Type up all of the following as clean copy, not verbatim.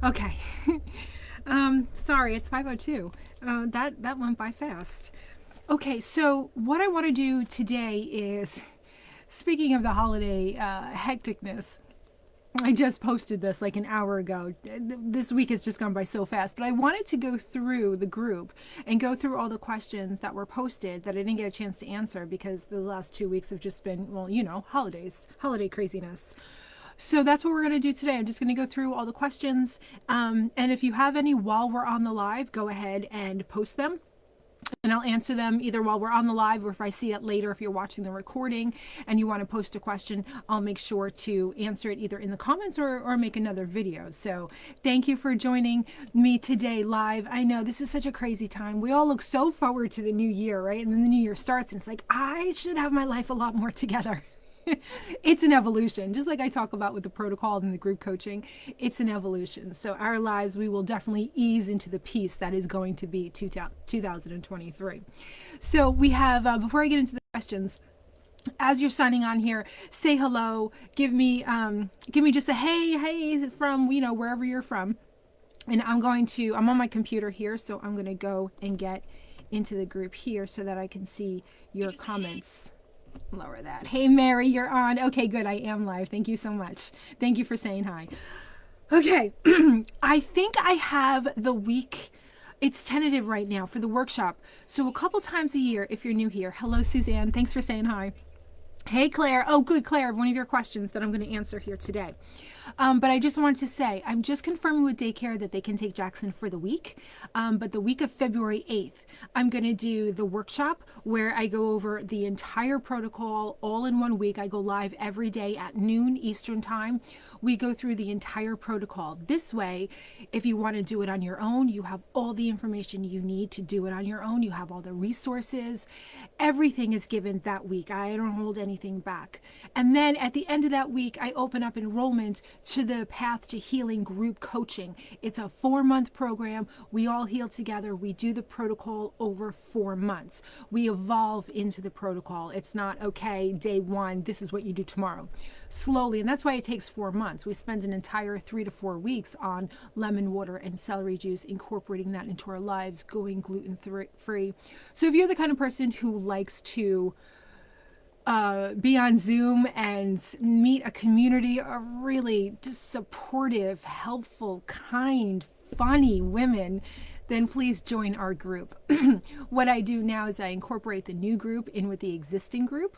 Okay. Sorry, it's 5:02. That went by fast. Okay, so what I want to do today is, speaking of the holiday hecticness, I just posted this like an hour ago. This week has just gone by so fast, but I wanted to go through the group and go through all the questions that were posted that I didn't get a chance to answer because the last 2 weeks have just been, well, holidays, holiday craziness. So that's what we're going to do today. I'm just going to go through all the questions. And if you have any while we're on the live, go ahead and post them. And I'll answer them either while we're on the live or if I see it later. If you're watching the recording and you want to post a question, I'll make sure to answer it either in the comments or make another video. So thank you for joining me today live. I know this is such a crazy time. We all look so forward to the new year, right? And then the new year starts and it's like, I should have my life a lot more together. It's an evolution, just like I talk about with the protocol and the group coaching. It's an evolution. So our lives, we will definitely ease into the peace that is going to be 2023. So we have, before I get into the questions, as you're signing on here, say hello, give me just a hey from, wherever you're from. And I'm on my computer here, so I'm going to go and get into the group here so that I can see your comments. Lower that. Hey Mary, you're on. Okay, good. I am live. Thank you so much. Thank you for saying hi. Okay. I think I have the week. It's tentative right now for the workshop. So a couple times a year, if you're new here. Hello, Suzanne. Thanks for saying hi. Hey, Claire. Oh, good, Claire. One of your questions that I'm going to answer here today. But I just wanted to say, I'm just confirming with daycare that they can take Jackson for the week. But the week of February 8th, I'm going to do the workshop where I go over the entire protocol all in 1 week. I go live every day at noon Eastern time. We go through the entire protocol. This way, if you want to do it on your own, you have all the information you need to do it on your own. You have all the resources. Everything is given that week. I don't hold anything back. And then at the end of that week, I open up enrollment to the Path to Healing group coaching. It's a 4-month program. We all heal together. We do the protocol over 4 months. We evolve into the protocol. It's not, okay, day 1, this is what you do tomorrow. Slowly, and that's why it takes 4 months. We spend an entire 3 to 4 weeks on lemon water and celery juice, incorporating that into our lives, going gluten-free. So if you're the kind of person who likes to be on Zoom and meet a community of really just supportive, helpful, kind, funny women, then please join our group. What I do now is I incorporate the new group in with the existing group.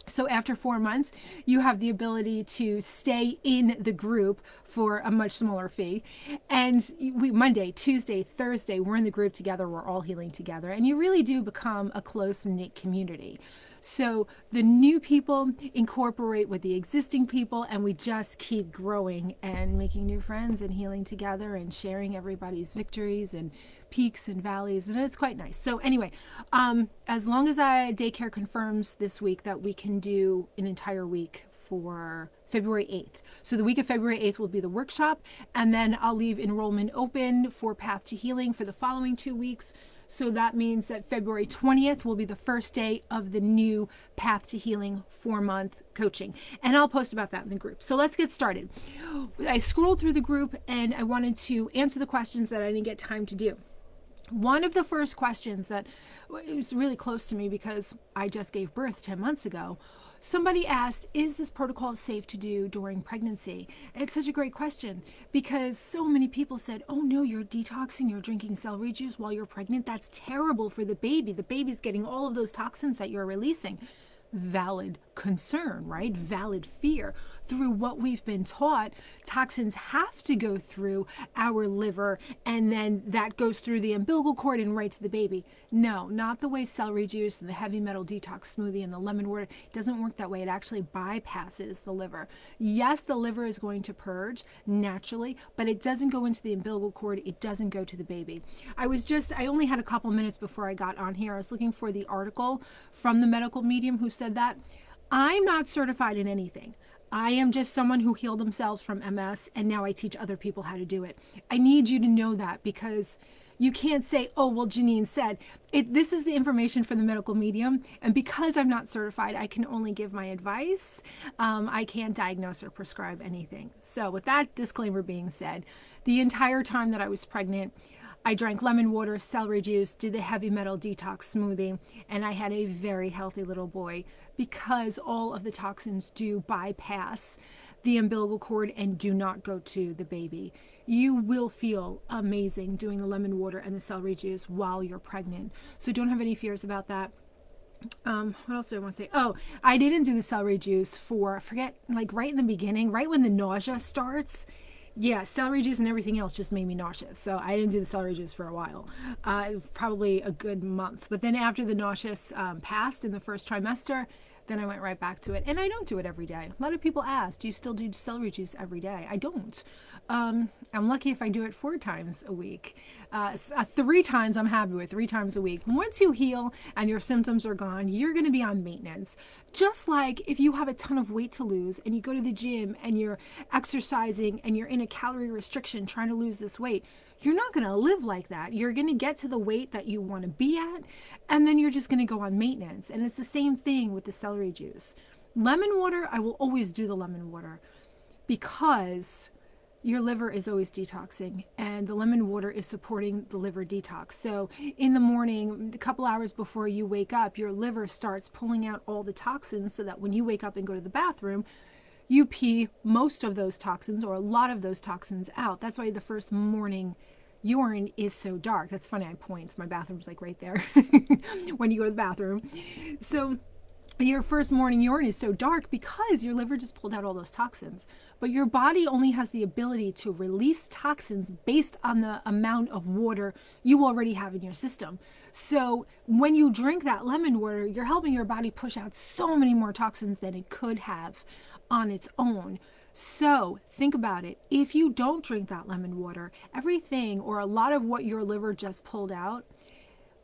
So after 4 months, you have the ability to stay in the group for a much smaller fee. And Monday, Tuesday, Thursday, we're in the group together. We're all healing together. And you really do become a close-knit community. So the new people incorporate with the existing people, and we just keep growing and making new friends and healing together and sharing everybody's victories and peaks and valleys, and it's quite nice. So anyway, as long as daycare confirms this week that we can do an entire week for February 8th. So the week of February 8th will be the workshop, and then I'll leave enrollment open for Path to Healing for the following 2 weeks. So that means that February 20th will be the first day of the new Path to Healing 4-month coaching. And I'll post about that in the group. So let's get started. I scrolled through the group and I wanted to answer the questions that I didn't get time to do. One of the first questions that was really close to me because I just gave birth 10 months ago, somebody asked, is this protocol safe to do during pregnancy? And it's such a great question because so many people said, oh no, you're detoxing, you're drinking celery juice while you're pregnant. That's terrible for the baby. The baby's getting all of those toxins that you're releasing. Valid concern, right? Valid fear. Through what we've been taught, toxins have to go through our liver and then that goes through the umbilical cord and right to the baby. No, not the way celery juice and the heavy metal detox smoothie and the lemon water. It doesn't work that way. It actually bypasses the liver. Yes, the liver is going to purge naturally, but it doesn't go into the umbilical cord. It doesn't go to the baby. I only had a couple minutes before I got on here. I was looking for the article from the medical medium who said that. I'm not certified in anything. I am just someone who healed themselves from MS, and now I teach other people how to do it. I need you to know that, because you can't say, oh, well, Janine said it. This is the information for the medical medium. And because I'm not certified, I can only give my advice. I can't diagnose or prescribe anything. So with that disclaimer being said, the entire time that I was pregnant, I drank lemon water, celery juice, did the heavy metal detox smoothie, and I had a very healthy little boy, because all of the toxins do bypass the umbilical cord and do not go to the baby. You will feel amazing doing the lemon water and the celery juice while you're pregnant. So don't have any fears about that. What else do I want to say? Oh, I didn't do the celery juice for, I forget, like right in the beginning, right when the nausea starts. Yeah, celery juice and everything else just made me nauseous. So I didn't do the celery juice for a while, probably a good month. But then after the nauseous passed in the first trimester, then I went right back to it. And I don't do it every day. A lot of people ask, do you still do celery juice every day? I don't. I'm lucky if I do it 4 times a week. 3 times I'm happy with, 3 times a week. Once you heal and your symptoms are gone, you're going to be on maintenance. Just like if you have a ton of weight to lose and you go to the gym and you're exercising and you're in a calorie restriction trying to lose this weight, you're not going to live like that. You're going to get to the weight that you want to be at, and then you're just going to go on maintenance. And it's the same thing with the celery juice. Lemon water, I will always do the lemon water, because your liver is always detoxing, and the lemon water is supporting the liver detox. So in the morning, a couple hours before you wake up, your liver starts pulling out all the toxins, so that when you wake up and go to the bathroom, you pee most of those toxins or a lot of those toxins out. That's why the first morning urine is so dark. That's funny, I point. My bathroom's like right there when you go to the bathroom. So your first morning urine is so dark because your liver just pulled out all those toxins. But your body only has the ability to release toxins based on the amount of water you already have in your system. So when you drink that lemon water, you're helping your body push out so many more toxins than it could have on its own. So think about it. If you don't drink that lemon water, everything or a lot of what your liver just pulled out,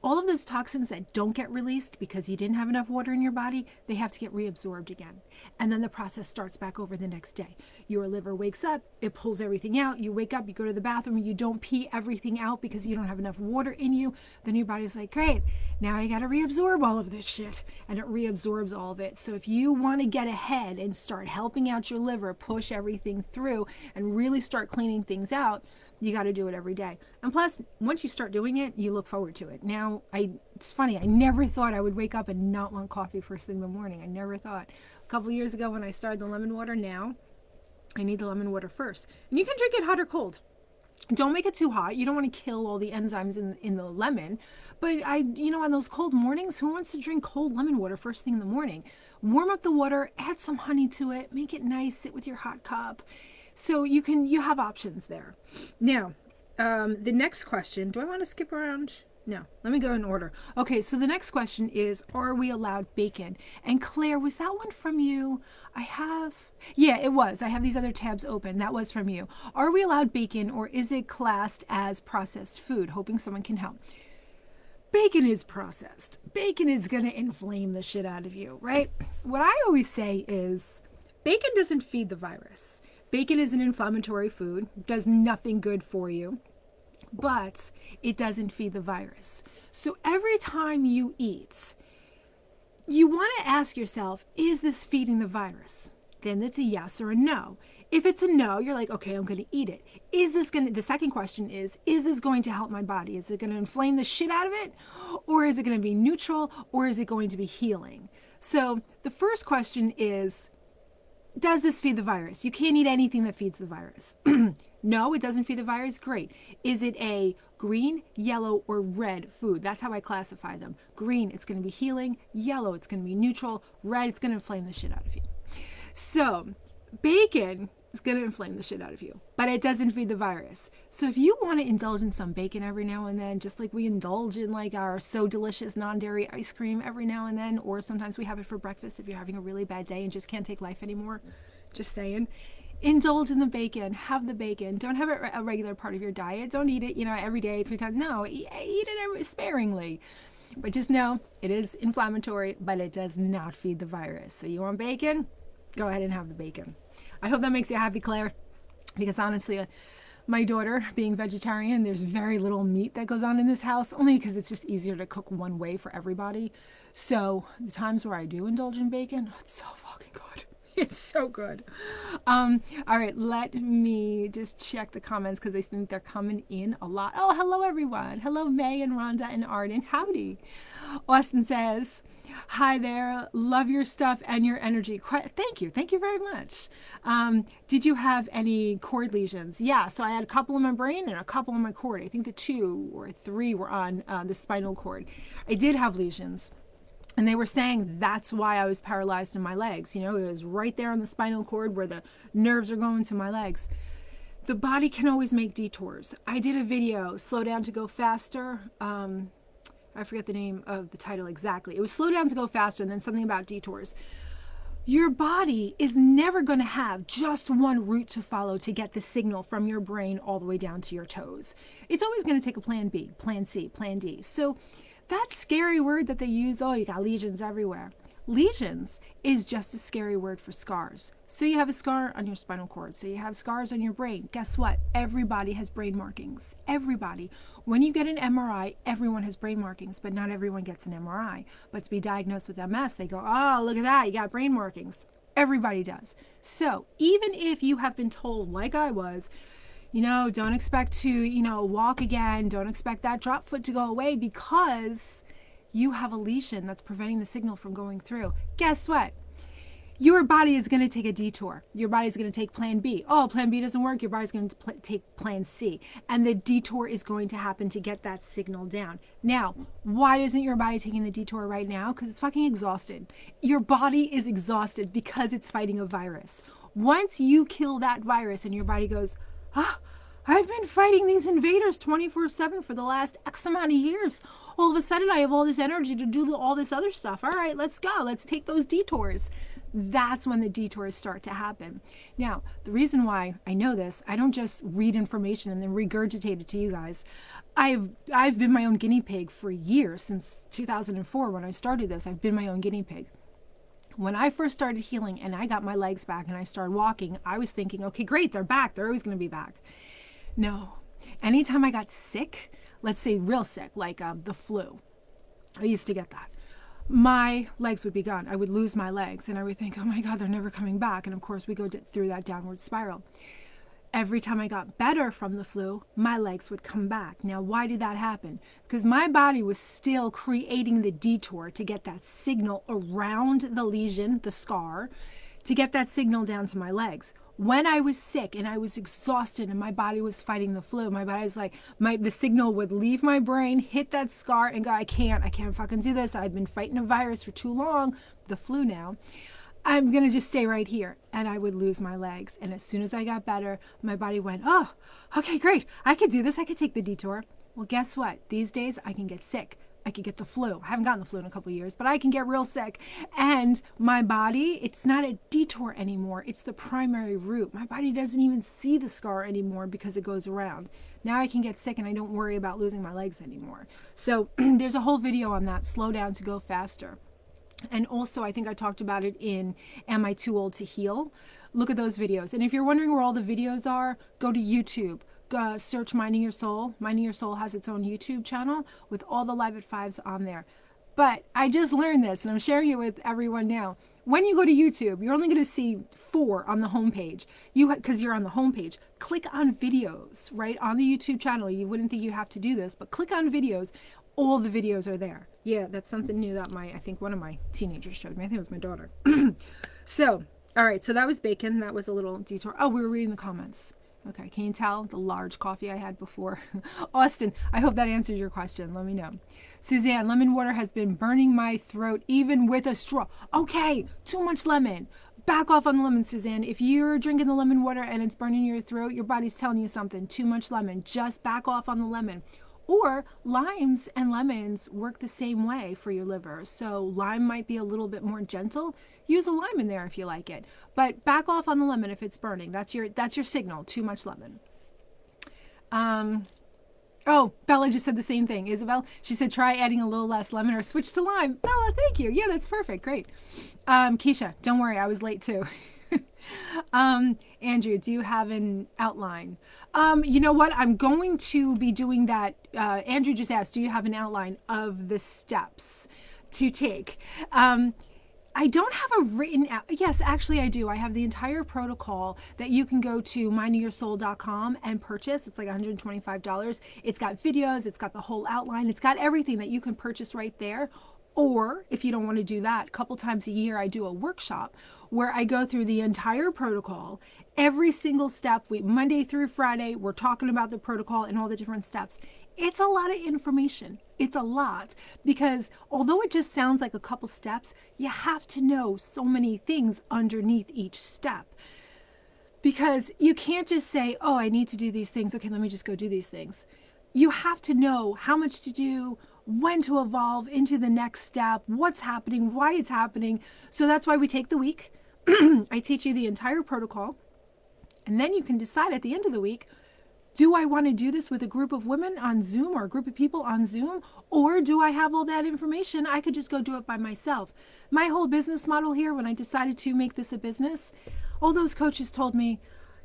all of those toxins that don't get released because you didn't have enough water in your body, they have to get reabsorbed again. And then the process starts back over the next day. Your liver wakes up, it pulls everything out. You wake up, you go to the bathroom, you don't pee everything out because you don't have enough water in you. Then your body's like, great, now I got to reabsorb all of this shit. And it reabsorbs all of it. So if you want to get ahead and start helping out your liver, push everything through and really start cleaning things out, you got to do it every day. And plus, once you start doing it, you look forward to it. Now, it's funny, I never thought I would wake up and not want coffee first thing in the morning. I never thought. A couple of years ago when I started the lemon water, now I need the lemon water first. And you can drink it hot or cold. Don't make it too hot. You don't want to kill all the enzymes in the lemon. But on those cold mornings, who wants to drink cold lemon water first thing in the morning? Warm up the water, add some honey to it, make it nice, sit with your hot cup. So you have options there. Now, the next question, do I want to skip around? No, let me go in order. Okay, so the next question is, are we allowed bacon? And Claire, was that one from you? Yeah, it was. I have these other tabs open. That was from you. Are we allowed bacon, or is it classed as processed food? Hoping someone can help. Bacon is processed. Bacon is going to inflame the shit out of you, right? What I always say is, bacon doesn't feed the virus. Bacon is an inflammatory food, does nothing good for you, but it doesn't feed the virus. So every time you eat, you want to ask yourself, is this feeding the virus? Then it's a yes or a no. If it's a no, you're like, okay, I'm going to eat it. The second question is this going to help my body? Is it going to inflame the shit out of it? Or is it going to be neutral? Or is it going to be healing? So the first question is, does this feed the virus? You can't eat anything that feeds the virus. No, it doesn't feed the virus. Great. Is it a green, yellow, or red food? That's how I classify them. Green, it's going to be healing. Yellow, it's going to be neutral. Red, it's going to inflame the shit out of you. So bacon is going to inflame the shit out of you, but it doesn't feed the virus. So if you want to indulge in some bacon every now and then, just like we indulge in like our so delicious non-dairy ice cream every now and then, or sometimes we have it for breakfast if you're having a really bad day and just can't take life anymore, just saying, indulge in the bacon, have the bacon. Don't have it a regular part of your diet. Don't eat it, every day, 3 times. No, eat it sparingly. But just know it is inflammatory, but it does not feed the virus. So you want bacon? Go ahead and have the bacon. I hope that makes you happy, Claire, because honestly, my daughter being vegetarian, there's very little meat that goes on in this house, only because it's just easier to cook one way for everybody. So the times where I do indulge in bacon, it's so fucking good. It's so good. All right, let me just check the comments because I think they're coming in a lot. Oh, hello, everyone. Hello, May and Rhonda and Arden. Howdy. Austin says, hi there. Love your stuff and your energy. Thank you. Thank you very much. Did you have any cord lesions? Yeah, so I had a couple in my brain and a couple in my cord. I think the 2 or 3 were on the spinal cord. I did have lesions. And they were saying that's why I was paralyzed in my legs. You know, it was right there on the spinal cord where the nerves are going to my legs. The body can always make detours. I did a video, Slow Down to Go Faster. I forget the name of the title exactly. It was Slow Down to Go Faster and then something about detours. Your body is never going to have just one route to follow to get the signal from your brain all the way down to your toes. It's always going to take a plan B, plan C, plan D. So that scary word that they use, oh, you got lesions everywhere. Lesions is just a scary word for scars. So you have a scar on your spinal cord. So you have scars on your brain. Guess what? Everybody has brain markings. Everybody. When you get an MRI, everyone has brain markings, but not everyone gets an MRI. But to be diagnosed with MS, they go, oh, look at that. You got brain markings. Everybody does. So even if you have been told, like I was, you know, don't expect to, you know, walk again. Don't expect that drop foot to go away because you have a lesion that's preventing the signal from going through. Guess what? Your body is going to take a detour. Your body's going to take plan B. Oh, plan B doesn't work. Your body's going to take plan C. And the detour is going to happen to get that signal down. Now, why isn't your body taking the detour right now? Because it's fucking exhausted. Your body is exhausted because it's fighting a virus. Once you kill that virus and your body goes, I've been fighting these invaders 24/7 for the last X amount of years. All of a sudden, I have all this energy to do all this other stuff. All right, let's go. Let's take those detours. That's when the detours start to happen. Now, the reason why I know this, I don't just read information and then regurgitate it to you guys. I've been my own guinea pig for years, since 2004 when I started this. I've been my own guinea pig. When I first started healing and I got my legs back and I started walking, I was thinking, okay, great, they're back. They're always going to be back. No. Anytime I got sick, let's say real sick, like the flu, I used to get that. My legs would be gone. I would lose my legs and I would think, oh my God, they're never coming back. And of course, we go through that downward spiral. Every time I got better from the flu, my legs would come back. Now, why did that happen? Because my body was still creating the detour to get that signal around the lesion, the scar, to get that signal down to my legs. When I was sick and I was exhausted and my body was fighting the flu, my body was like, the signal would leave my brain, hit that scar and go, I can't fucking do this. I've been fighting a virus for too long, the flu now. I'm going to just stay right here. And I would lose my legs. And as soon as I got better, my body went, oh, okay, great. I could do this. I could take the detour. Well, guess what? These days I can get sick. I could get the flu. I haven't gotten the flu in a couple of years, but I can get real sick. And my body, it's not a detour anymore. It's the primary route. My body doesn't even see the scar anymore because it goes around. Now I can get sick and I don't worry about losing my legs anymore. So there's a whole video on that, Slow Down to Go Faster. And also, I think I talked about it in Am I Too Old to Heal? Look at those videos. And if you're wondering where all the videos are, go to YouTube. Search Minding Your Soul. Minding Your Soul has its own YouTube channel with all the Live at Fives on there. But I just learned this, and I'm sharing it with everyone now. When you go to YouTube, you're only going to see 4 on the homepage. Because you're on the homepage. Click on videos, right? On the YouTube channel. You wouldn't think you have to do this, but click on videos. All the videos are there. Yeah, that's something new that I think one of my teenagers showed me. I think it was my daughter. So, all right. So that was bacon. That was a little detour. Oh, we were reading the comments. Okay. Can you tell the large coffee I had before? Austin, I hope that answers your question. Let me know. Suzanne, lemon water has been burning my throat even with a straw. Okay. Too much lemon. Back off on the lemon, Suzanne. If you're drinking the lemon water and it's burning your throat, your body's telling you something. Too much lemon. Just back off on the lemon. Or limes and lemons work the same way for your liver. So lime might be a little bit more gentle. Use a lime in there if you like it. But back off on the lemon if it's burning. That's your signal. Too much lemon. Oh, Bella just said the same thing. Isabel, she said try adding a little less lemon or switch to lime. Bella, thank you. Yeah, that's perfect. Great. Keisha, don't worry. I was late too. Andrew, do you have an outline? You know what? I'm going to be doing that. Andrew just asked, do you have an outline of the steps to take? I don't have a written out. Yes, actually I do. I have the entire protocol that you can go to mindingyoursoul.com and purchase. It's like $125. It's got videos, it's got the whole outline, it's got everything that you can purchase right there. Or if you don't want to do that, a couple times a year I do a workshop where I go through the entire protocol, every single step. Monday through Friday, we're talking about the protocol and all the different steps. It's a lot of information. It's a lot because although it just sounds like a couple steps, you have to know so many things underneath each step. Because you can't just say, oh, I need to do these things. Okay, let me just go do these things. You have to know how much to do, when to evolve into the next step, what's happening, why it's happening. So that's why we take the week. I teach you the entire protocol. And then you can decide at the end of the week, do I want to do this with a group of women on Zoom or a group of people on Zoom? Or do I have all that information? I could just go do it by myself. My whole business model here, when I decided to make this a business, all those coaches told me,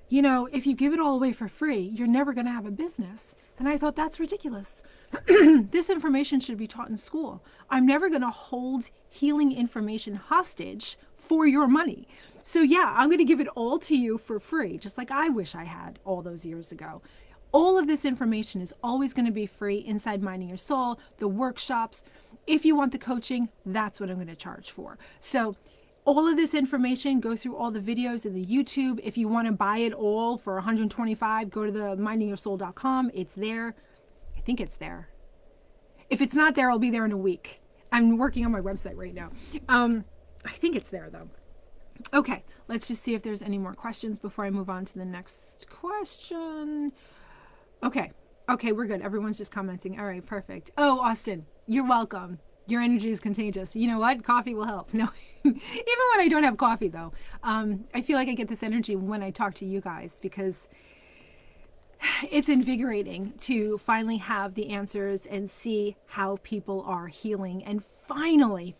you know, if you give it all away for free, you're never going to have a business. And I thought, that's ridiculous. This information should be taught in school. I'm never going to hold healing information hostage for your money. So yeah, I'm going to give it all to you for free, just like I wish I had all those years ago. All of this information is always going to be free inside Minding Your Soul, the workshops. If you want the coaching, that's what I'm going to charge for. So all of this information, go through all the videos in the YouTube. If you want to buy it all for $125, go to the mindingyoursoul.com. It's there. I think it's there. If it's not there, I'll be there in a week. I'm working on my website right now. I think it's there though. Okay, let's just see if there's any more questions before I move on to the next question. Okay, we're good. Everyone's just commenting. All right, perfect. Oh, Austin, you're welcome. Your energy is contagious. You know what? Coffee will help. No, even when I don't have coffee though, I feel like I get this energy when I talk to you guys because it's invigorating to finally have the answers and see how people are healing and finally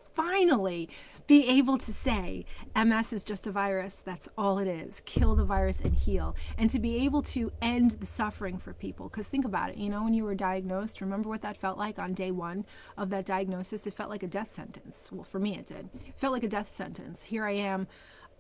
be able to say MS is just a virus. That's all it is. Kill the virus and heal. And to be able to end the suffering for people. Because think about it, you know, when you were diagnosed, remember what that felt like on day one of that diagnosis? It felt like a death sentence. Well, for me it did. It felt like a death sentence. Here I am.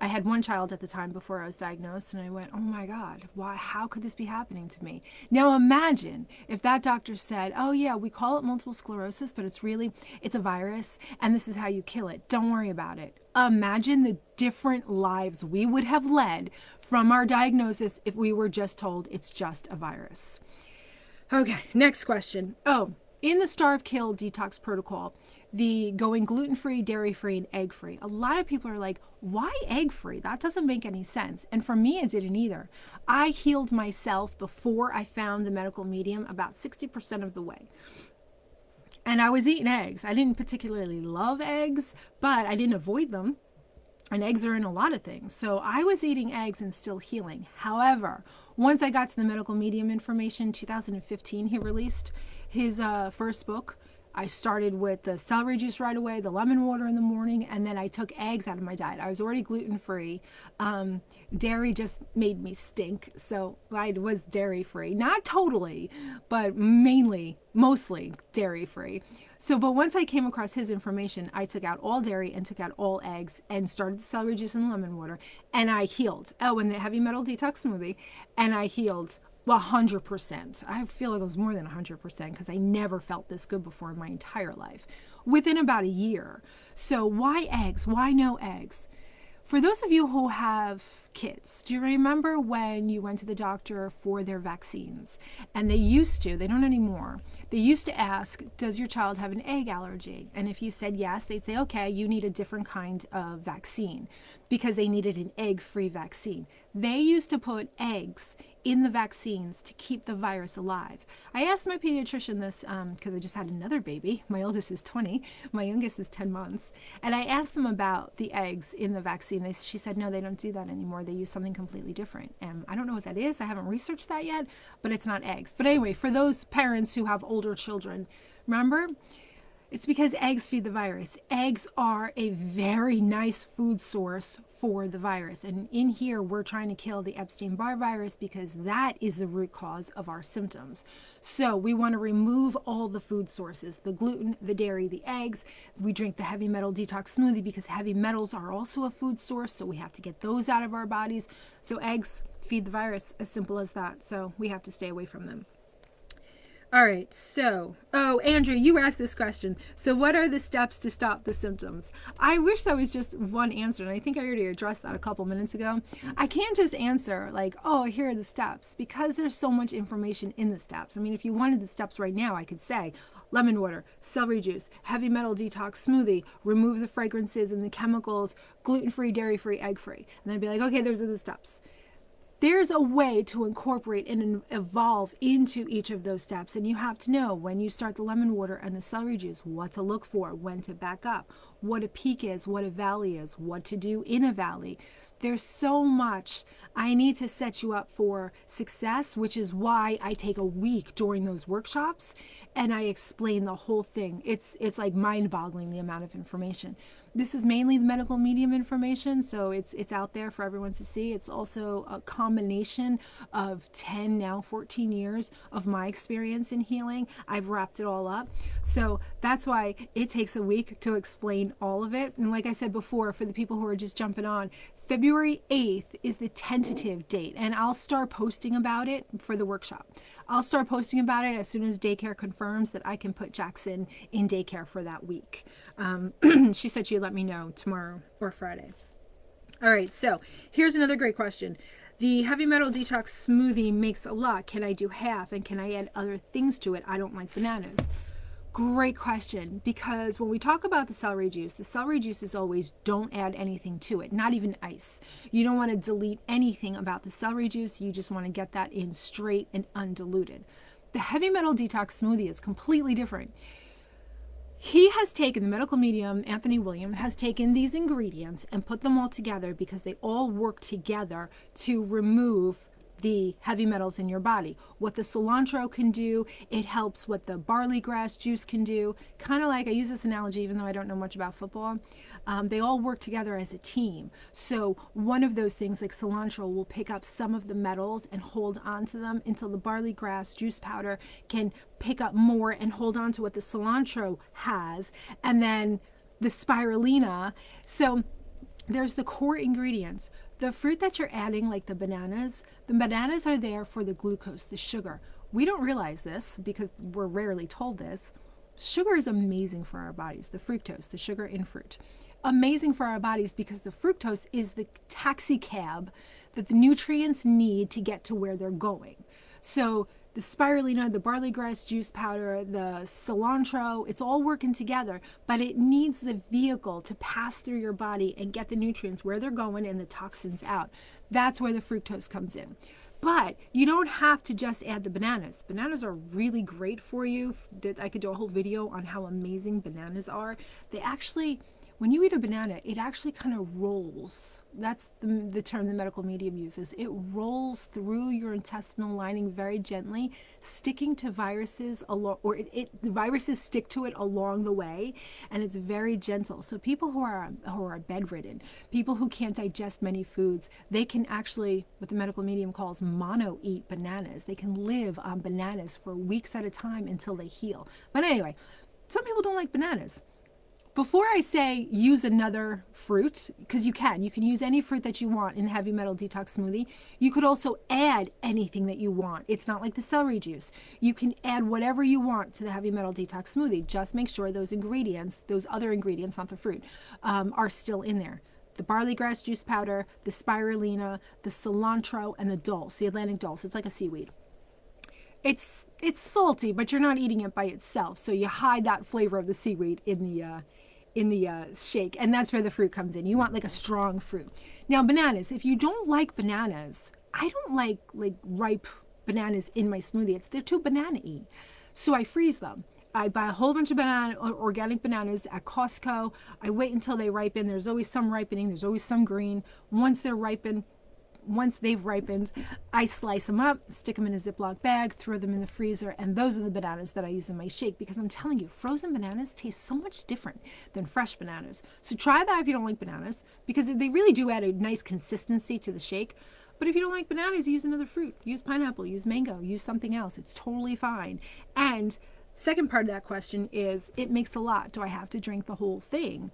I had one child at the time before I was diagnosed, and I went, oh my God, why? How could this be happening to me? Now imagine if that doctor said, oh yeah, we call it multiple sclerosis, but it's a virus, and this is how you kill it. Don't worry about it. Imagine the different lives we would have led from our diagnosis if we were just told it's just a virus. Okay, next question. Oh, in the Starve Kill Detox protocol, the going gluten-free, dairy-free, and egg-free, a lot of people are like, why egg-free? That doesn't make any sense. And for me, it didn't either. I healed myself before I found the medical medium about 60% of the way. And I was eating eggs. I didn't particularly love eggs, but I didn't avoid them. And eggs are in a lot of things. So I was eating eggs and still healing. However, once I got to the medical medium information, 2015, he released his first book. I started with the celery juice right away, the lemon water in the morning, and then I took eggs out of my diet. I was already gluten-free. Dairy just made me stink, so I was dairy-free. Not totally, but mostly dairy-free. So, but once I came across his information, I took out all dairy and took out all eggs and started the celery juice and the lemon water, and I healed. Oh, and the heavy metal detox smoothie, and I healed 100%. I feel like it was more than 100% because I never felt this good before in my entire life within about a year. So why eggs? Why no eggs? For those of you who have kids, do you remember when you went to the doctor for their vaccines? And they don't anymore. They used to ask, does your child have an egg allergy? And if you said yes, they'd say, okay, you need a different kind of vaccine because they needed an egg-free vaccine. They used to put eggs in the vaccines to keep the virus alive. I asked my pediatrician this because I just had another baby. My oldest is 20. My youngest is 10 months. And I asked them about the eggs in the vaccine. She said, no, they don't do that anymore. They use something completely different. And I don't know what that is. I haven't researched that yet, but it's not eggs. But anyway, for those parents who have older children, remember, It's because eggs feed the virus. Eggs are a very nice food source for the virus. And in here, we're trying to kill the Epstein-Barr virus because that is the root cause of our symptoms. So we want to remove all the food sources, the gluten, the dairy, the eggs. We drink the heavy metal detox smoothie because heavy metals are also a food source. So we have to get those out of our bodies. So eggs feed the virus, as simple as that. So we have to stay away from them. All right, so, oh, Andrew, you asked this question. So what are the steps to stop the symptoms? I wish that was just one answer, and I think I already addressed that a couple minutes ago. I can't just answer like, oh, here are the steps, because there's so much information in the steps. I mean, if you wanted the steps right now, I could say lemon water, celery juice, heavy metal detox smoothie, remove the fragrances and the chemicals, gluten-free, dairy-free, egg-free. And I'd be like, okay, those are the steps. There's a way to incorporate and evolve into each of those steps. And you have to know when you start the lemon water and the celery juice, what to look for, when to back up, what a peak is, what a valley is, what to do in a valley. There's so much. I need to set you up for success, which is why I take a week during those workshops and I explain the whole thing. It's like mind-boggling the amount of information. This is mainly the medical medium information, so it's out there for everyone to see. It's also a combination of 10, now 14 years of my experience in healing. I've wrapped it all up. So that's why it takes a week to explain all of it. And like I said before, for the people who are just jumping on, February 8th is the tentative date, and I'll start posting about it for the workshop. I'll start posting about it as soon as daycare confirms that I can put Jackson in daycare for that week. She said she'd let me know tomorrow or Friday. All right, so here's another great question. The heavy metal detox smoothie makes a lot. Can I do half? And can I add other things to it? I don't like bananas. Great question, because when we talk about the celery juice is always don't add anything to it, not even ice. You don't want to delete anything about the celery juice. You just want to get that in straight and undiluted. The heavy metal detox smoothie is completely different. He has taken, the medical medium, Anthony William, has taken these ingredients and put them all together because they all work together to remove the heavy metals in your body. What the cilantro can do, it helps what the barley grass juice can do. Kind of like, I use this analogy even though I don't know much about football. They all work together as a team. So one of those things like cilantro will pick up some of the metals and hold on to them until the barley grass juice powder can pick up more and hold on to what the cilantro has. And then the spirulina. So there's the core ingredients. The fruit that you're adding, like the bananas are there for the glucose, the sugar. We don't realize this because we're rarely told this. Sugar is amazing for our bodies, the fructose, the sugar in fruit. Amazing for our bodies because the fructose is the taxi cab that the nutrients need to get to where they're going. So the spirulina, the barley grass juice powder, the cilantro, it's all working together, but it needs the vehicle to pass through your body and get the nutrients where they're going and the toxins out. That's where the fructose comes in. But you don't have to just add the bananas. Bananas are really great for you. I could do a whole video on how amazing bananas are. They actually, when you eat a banana, it actually kind of rolls. That's the term the medical medium uses. It rolls through your intestinal lining very gently, sticking to viruses along, or the viruses stick to it along the way, and it's very gentle. So people who are bedridden, people who can't digest many foods, they can actually, what the medical medium calls mono-eat bananas. They can live on bananas for weeks at a time until they heal. But anyway, some people don't like bananas. Before I say use another fruit, because you can use any fruit that you want in a heavy metal detox smoothie. You could also add anything that you want. It's not like the celery juice. You can add whatever you want to the heavy metal detox smoothie. Just make sure those ingredients, those other ingredients, not the fruit, are still in there. The barley grass juice powder, the spirulina, the cilantro, and the dulse, the Atlantic dulse. It's like a seaweed. It's salty, but you're not eating it by itself. So you hide that flavor of the seaweed in the shake, and that's where the fruit comes in. You want like a strong fruit. Now bananas, if you don't like bananas, I don't like ripe bananas in my smoothie. They're too banana-y. So I freeze them. I buy a whole bunch of organic bananas at Costco. I wait until they ripen. There's always some ripening. There's always some green. Once they're ripened, once they've ripened, I slice them up, stick them in a Ziploc bag, throw them in the freezer, and those are the bananas that I use in my shake, because I'm telling you, frozen bananas taste so much different than fresh bananas. So try that if you don't like bananas, because they really do add a nice consistency to the shake. But if you don't like bananas, use another fruit. Use pineapple, use mango, use something else. It's totally fine. And second part of that question is, it makes a lot. Do I have to drink the whole thing?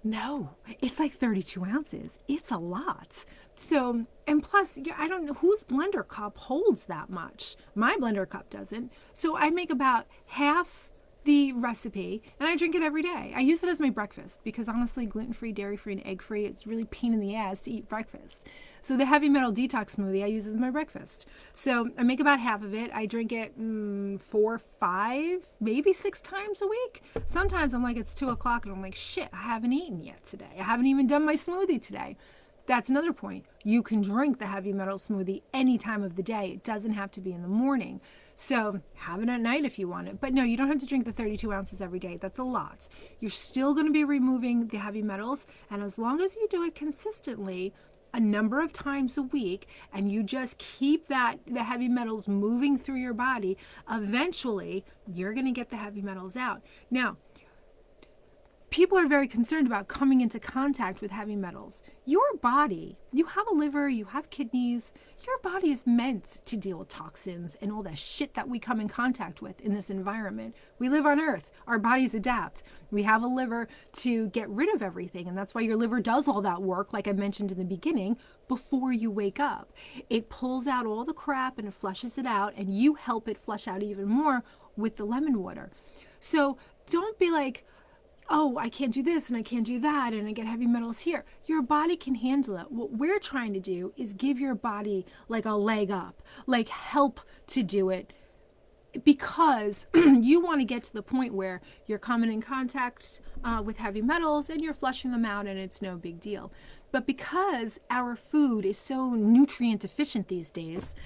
No, it's like 32 ounces. It's a lot. So, and plus, I don't know whose blender cup holds that much. My blender cup doesn't. So I make about half the recipe and I drink it every day. I use it as my breakfast because honestly, gluten-free, dairy-free, and egg-free, it's really pain in the ass to eat breakfast. So the heavy metal detox smoothie I use as my breakfast. So I make about half of it. I drink it 4, 5, maybe 6 times a week. Sometimes I'm like, it's 2 o'clock and I'm like, shit, I haven't eaten yet today. I haven't even done my smoothie today. That's another point. You can drink the heavy metal smoothie any time of the day. It doesn't have to be in the morning. So have it at night if you want it. But no, you don't have to drink the 32 ounces every day. That's a lot. You're still going to be removing the heavy metals. And as long as you do it consistently, a number of times a week, and you just keep the heavy metals moving through your body, eventually you're going to get the heavy metals out. Now, people are very concerned about coming into contact with heavy metals. Your body, you have a liver, you have kidneys, your body is meant to deal with toxins and all that shit that we come in contact with in this environment. We live on Earth. Our bodies adapt. We have a liver to get rid of everything, and that's why your liver does all that work, like I mentioned in the beginning, before you wake up. It pulls out all the crap and it flushes it out, and you help it flush out even more with the lemon water. So don't be like, oh, I can't do this and I can't do that and I get heavy metals here. Your body can handle it. What we're trying to do is give your body like a leg up, like help to do it, because you want to get to the point where you're coming in contact with heavy metals and you're flushing them out and it's no big deal. But because our food is so nutrient deficient these days,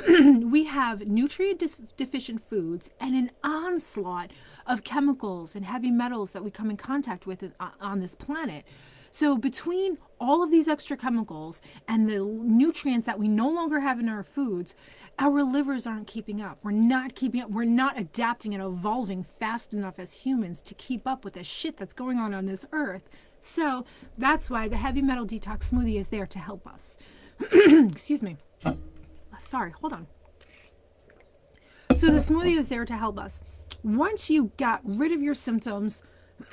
we have nutrient deficient foods and an onslaught of chemicals and heavy metals that we come in contact with on this planet. So between all of these extra chemicals and the nutrients that we no longer have in our foods, our livers aren't keeping up. We're not keeping up. We're not adapting and evolving fast enough as humans to keep up with the shit that's going on this earth. So that's why the heavy metal detox smoothie is there to help us. Excuse me. Sorry, hold on. So the smoothie is there to help us. Once you got rid of your symptoms,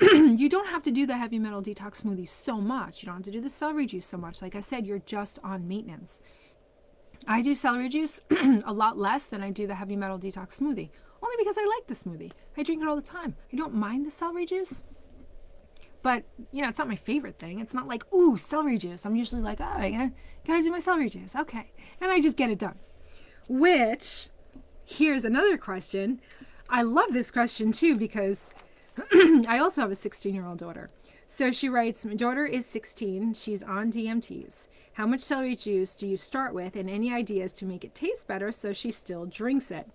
you don't have to do the heavy metal detox smoothie so much. You don't have to do the celery juice so much. Like I said, you're just on maintenance. I do celery juice a lot less than I do the heavy metal detox smoothie, only because I like the smoothie. I drink it all the time. I don't mind the celery juice, but it's not my favorite thing. It's not like, ooh, celery juice. I'm usually like, oh, I gotta do my celery juice. Okay. And I just get it done. Which, here's another question. I love this question too, because I also have a 16-year-old daughter. So she writes, my daughter is 16. She's on DMTs. How much celery juice do you start with, and any ideas to make it taste better so she still drinks it?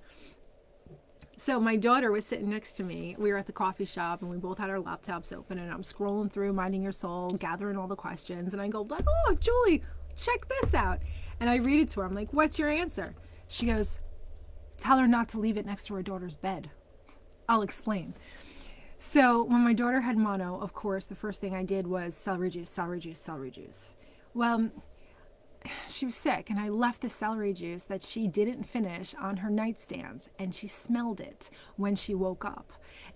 So my daughter was sitting next to me. We were at the coffee shop and we both had our laptops open, and I'm scrolling through Minding Your Soul, gathering all the questions, and I go like, oh, Julie, check this out. And I read it to her. I'm like, what's your answer? She goes, tell her not to leave it next to her daughter's bed. I'll explain. So when my daughter had mono, of course, the first thing I did was celery juice, celery juice, celery juice. Well, she was sick, and I left the celery juice that she didn't finish on her nightstand, and she smelled it when she woke up.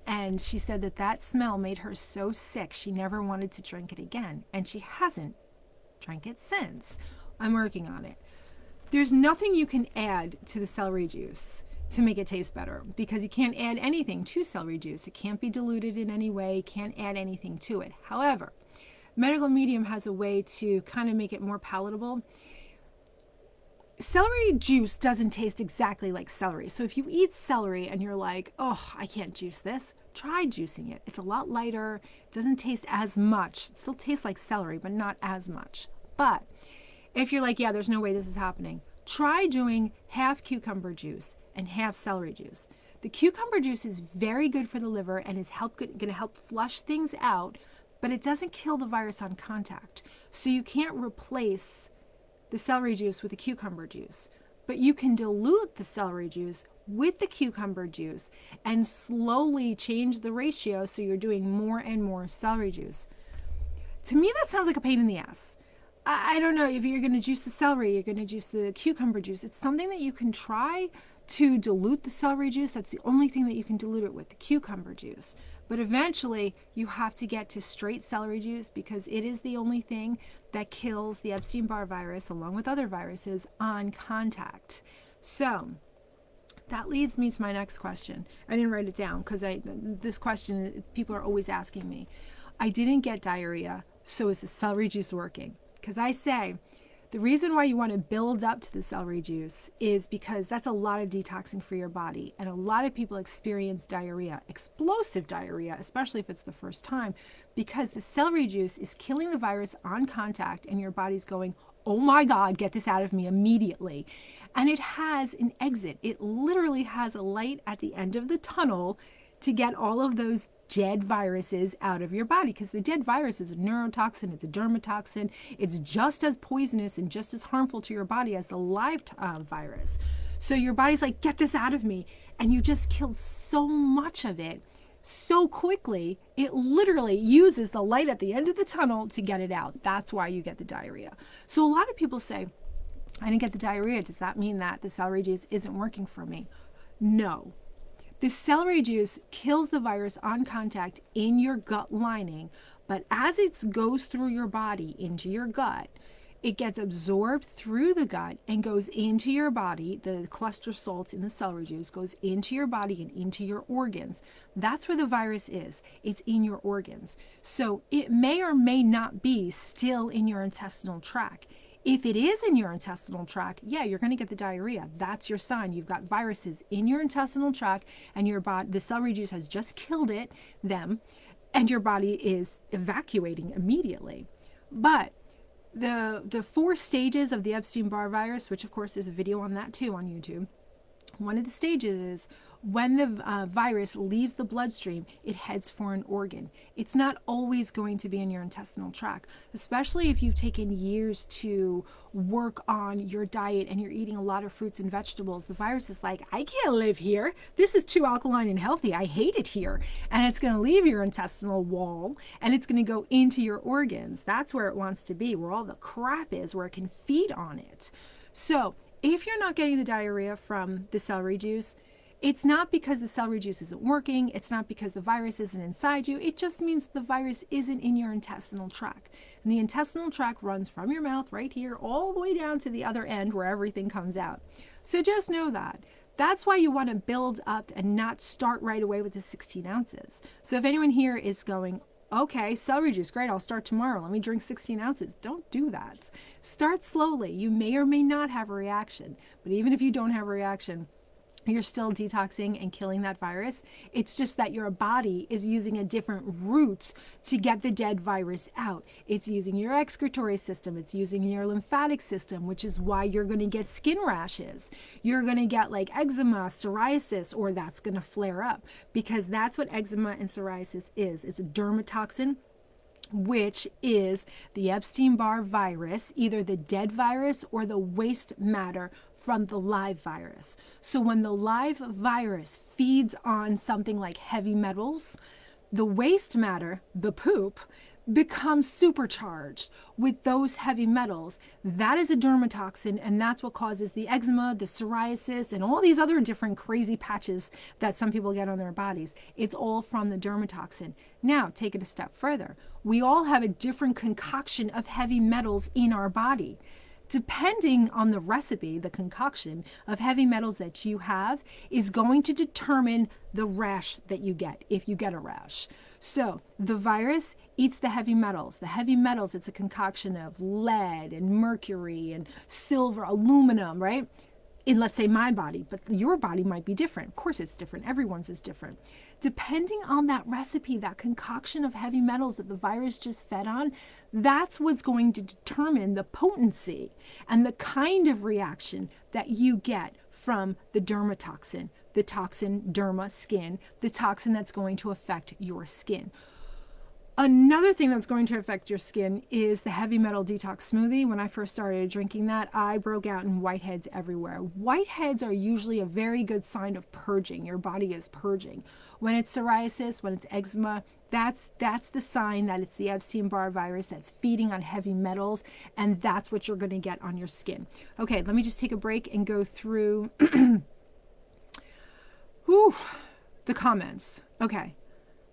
And she said that smell made her so sick she never wanted to drink it again, and she hasn't drank it since. I'm working on it. There's nothing you can add to the celery juice to make it taste better, because you can't add anything to celery juice. It can't be diluted in any way, can't add anything to it. However, Medical Medium has a way to kind of make it more palatable. Celery juice doesn't taste exactly like celery. So if you eat celery and you're like, oh, I can't juice this, try juicing it. It's a lot lighter. It doesn't taste as much. It still tastes like celery, but not as much. But if you're like, yeah, there's no way this is happening, try doing half cucumber juice and half celery juice. The cucumber juice is very good for the liver and is going to help flush things out, but it doesn't kill the virus on contact. So you can't replace the celery juice with the cucumber juice. But you can dilute the celery juice with the cucumber juice and slowly change the ratio so you're doing more and more celery juice. To me, that sounds like a pain in the ass. I don't know if you're going to juice the celery, you're going to juice the cucumber juice. It's something that you can try to dilute the celery juice. That's the only thing that you can dilute it with, the cucumber juice. But eventually, you have to get to straight celery juice because it is the only thing that kills the Epstein-Barr virus, along with other viruses, on contact. So that leads me to my next question. I didn't write it down because this question people are always asking me. I didn't get diarrhea, so is the celery juice working? Because I say the reason why you want to build up to the celery juice is because that's a lot of detoxing for your body. And a lot of people experience diarrhea, explosive diarrhea, especially if it's the first time, because the celery juice is killing the virus on contact and your body's going, oh my God, get this out of me immediately. And it has an exit. It literally has a light at the end of the tunnel to get all of those dead viruses out of your body, because the dead virus is a neurotoxin, it's a dermatoxin, it's just as poisonous and just as harmful to your body as the live virus. So your body's like, get this out of me, and you just killed so much of it so quickly, it literally uses the light at the end of the tunnel to get it out. That's why you get the diarrhea. So a lot of people say, I didn't get the diarrhea. Does that mean that the celery juice isn't working for me? No. The celery juice kills the virus on contact in your gut lining, but as it goes through your body into your gut, it gets absorbed through the gut and goes into your body. The cluster salts in the celery juice goes into your body and into your organs. That's where the virus is. It's in your organs. So it may or may not be still in your intestinal tract. If it is in your intestinal tract, yeah, you're going to get the diarrhea. That's your sign. You've got viruses in your intestinal tract, and your body, the celery juice has just killed them, and your body is evacuating immediately. But the 4 stages of the Epstein-Barr virus, which of course there's a video on that too on YouTube, one of the stages is when the virus leaves the bloodstream, it heads for an organ. It's not always going to be in your intestinal tract, especially if you've taken years to work on your diet and you're eating a lot of fruits and vegetables. The virus is like, I can't live here. This is too alkaline and healthy. I hate it here. And it's going to leave your intestinal wall and it's going to go into your organs. That's where it wants to be, where all the crap is, where it can feed on it. So if you're not getting the diarrhea from the celery juice, it's not because the celery juice isn't working. It's not because the virus isn't inside you. It just means the virus isn't in your intestinal tract. And the intestinal tract runs from your mouth right here all the way down to the other end where everything comes out. So just know that. That's why you want to build up and not start right away with the 16 ounces. So if anyone here is going, okay, celery juice, great, I'll start tomorrow. Let me drink 16 ounces. Don't do that. Start slowly. You may or may not have a reaction. But even if you don't have a reaction, you're still detoxing and killing that virus. It's just that your body is using a different route to get the dead virus out. It's using your excretory system. It's using your lymphatic system, which is why you're going to get skin rashes. You're going to get like eczema, psoriasis, or that's going to flare up, because that's what eczema and psoriasis is. It's a dermatoxin, which is the Epstein-Barr virus, either the dead virus or the waste matter from the live virus. So when the live virus feeds on something like heavy metals, the waste matter, the poop, becomes supercharged with those heavy metals. That is a dermatoxin, and that's what causes the eczema, the psoriasis, and all these other different crazy patches that some people get on their bodies. It's all from the dermatoxin. Now, take it a step further. We all have a different concoction of heavy metals in our body. Depending on the recipe, the concoction of heavy metals that you have is going to determine the rash that you get, if you get a rash. So the virus eats the heavy metals. The heavy metals, it's a concoction of lead and mercury and silver, aluminum, right? In, let's say, my body, but your body might be different. Of course it's different. Everyone's is different. Depending on that recipe, that concoction of heavy metals that the virus just fed on, that's what's going to determine the potency and the kind of reaction that you get from the dermatoxin, the toxin, derma, skin, the toxin that's going to affect your skin. Another thing that's going to affect your skin is the heavy metal detox smoothie. When I first started drinking that, I broke out in whiteheads everywhere. Whiteheads are usually a very good sign of purging. Your body is purging. When it's psoriasis, when it's eczema, that's the sign that it's the Epstein-Barr virus that's feeding on heavy metals, and that's what you're going to get on your skin. Okay, let me just take a break and go through the comments. Okay.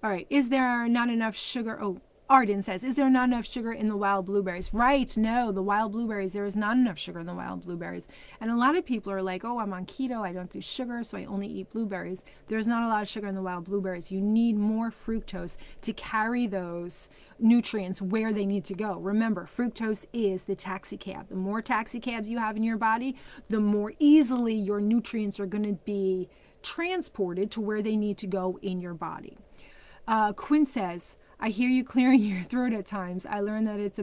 All right, is there not enough sugar? Oh, Arden says, is there not enough sugar in the wild blueberries? Right, no, the wild blueberries, there is not enough sugar in the wild blueberries. And a lot of people are like, oh, I'm on keto, I don't do sugar, so I only eat blueberries. There's not a lot of sugar in the wild blueberries. You need more fructose to carry those nutrients where they need to go. Remember, fructose is the taxi cab. The more taxi cabs you have in your body, the more easily your nutrients are going to be transported to where they need to go in your body. Quinn says, I hear you clearing your throat at times. I learned that it's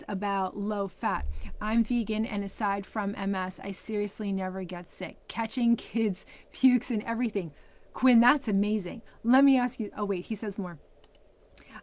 about low fat. I'm vegan, and aside from MS, I seriously never get sick. Catching kids' pukes and everything. Quinn, that's amazing. Let me ask you, oh wait, he says more.